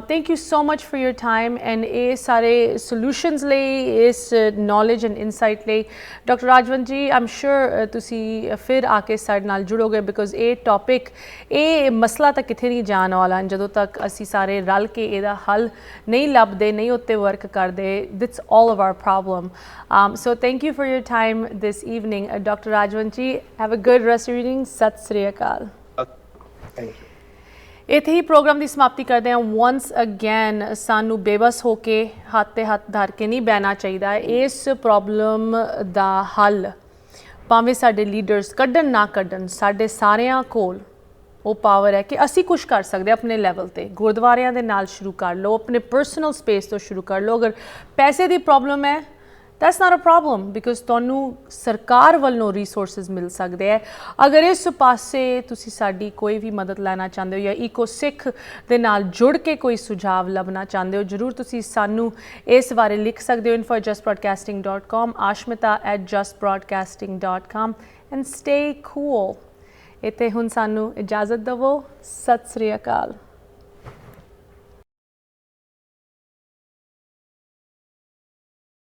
Thank you so much for your time and ਇਹ ਸਾਰੇ solutions ਲਈ, ਇਸ knowledge and insight ਲਈ। ਡਾਕਟਰ ਰਾਜਵੰਤ ਜੀ, I'm sure ਤੁਸੀਂ ਫਿਰ ਆ ਕੇ ਸਾਡੇ ਨਾਲ ਜੁੜੋਗੇ ਬਿਕੋਜ਼ ਇਹ ਟੌਪਿਕ, ਇਹ ਮਸਲਾ ਤਾਂ ਕਿਤੇ ਨਹੀਂ ਜਾਣ ਵਾਲਾ ਜਦੋਂ ਤੱਕ ਅਸੀਂ ਸਾਰੇ ਰਲ ਕੇ ਇਹਦਾ ਹੱਲ ਨਹੀਂ ਲੱਭਦੇ, ਨਹੀਂ ਉੱਤੇ ਵਰਕ ਕਰਦੇ। That's all of our problem. So thank you for your time this evening. Dr. Rajwant ji, have a good rest of your evening. Sat Sri Akal. Thank you. ਇੱਥੇ ਹੀ ਪ੍ਰੋਗਰਾਮ ਦੀ ਸਮਾਪਤੀ ਕਰਦੇ ਹਾਂ। once again ਸਾਨੂੰ ਬੇਬਸ ਹੋ ਕੇ ਹੱਥ 'ਤੇ ਹੱਥ ਧਰ ਕੇ ਨਹੀਂ ਬਹਿਣਾ ਚਾਹੀਦਾ। ਇਸ ਪ੍ਰੋਬਲਮ ਦਾ ਹੱਲ ਭਾਵੇਂ ਸਾਡੇ ਲੀਡਰਸ ਕੱਢਣ ਨਾ ਕੱਢਣ, ਸਾਡੇ ਸਾਰਿਆਂ ਕੋਲ ਉਹ ਪਾਵਰ ਹੈ ਕਿ ਅਸੀਂ ਕੁਛ ਕਰ ਸਕਦੇ ਆਪਣੇ ਲੈਵਲ 'ਤੇ। ਗੁਰਦੁਆਰਿਆਂ ਦੇ ਨਾਲ ਸ਼ੁਰੂ ਕਰ ਲਓ, ਆਪਣੇ ਪਰਸਨਲ ਸਪੇਸ ਤੋਂ ਸ਼ੁਰੂ ਕਰ ਲਓ। ਅਗਰ ਪੈਸੇ ਦੀ ਪ੍ਰੋਬਲਮ ਹੈ, that's not a problem because ਤੁਹਾਨੂੰ ਸਰਕਾਰ ਵੱਲੋਂ ਰਿਸੋਰਸਿਸ ਮਿਲ ਸਕਦੇ ਹੈ। ਅਗਰ ਇਸ ਪਾਸੇ ਤੁਸੀਂ ਸਾਡੀ ਕੋਈ ਵੀ ਮਦਦ ਲੈਣਾ ਚਾਹੁੰਦੇ ਹੋ ਜਾਂ ਈਕੋ ਸਿੱਖ ਦੇ ਨਾਲ ਜੁੜ ਕੇ ਕੋਈ ਸੁਝਾਵ ਲੱਭਣਾ ਚਾਹੁੰਦੇ ਹੋ, ਜ਼ਰੂਰ ਤੁਸੀਂ ਸਾਨੂੰ ਇਸ ਬਾਰੇ ਲਿਖ ਸਕਦੇ ਹੋ info@justbroadcasting.com, aashmeeta@justbroadcasting.com and stay cool। ਇੱਥੇ ਹੁਣ ਸਾਨੂੰ ਇਜਾਜ਼ਤ ਦੇਵੋ। ਸਤਿ ਸ੍ਰੀ ਅਕਾਲ।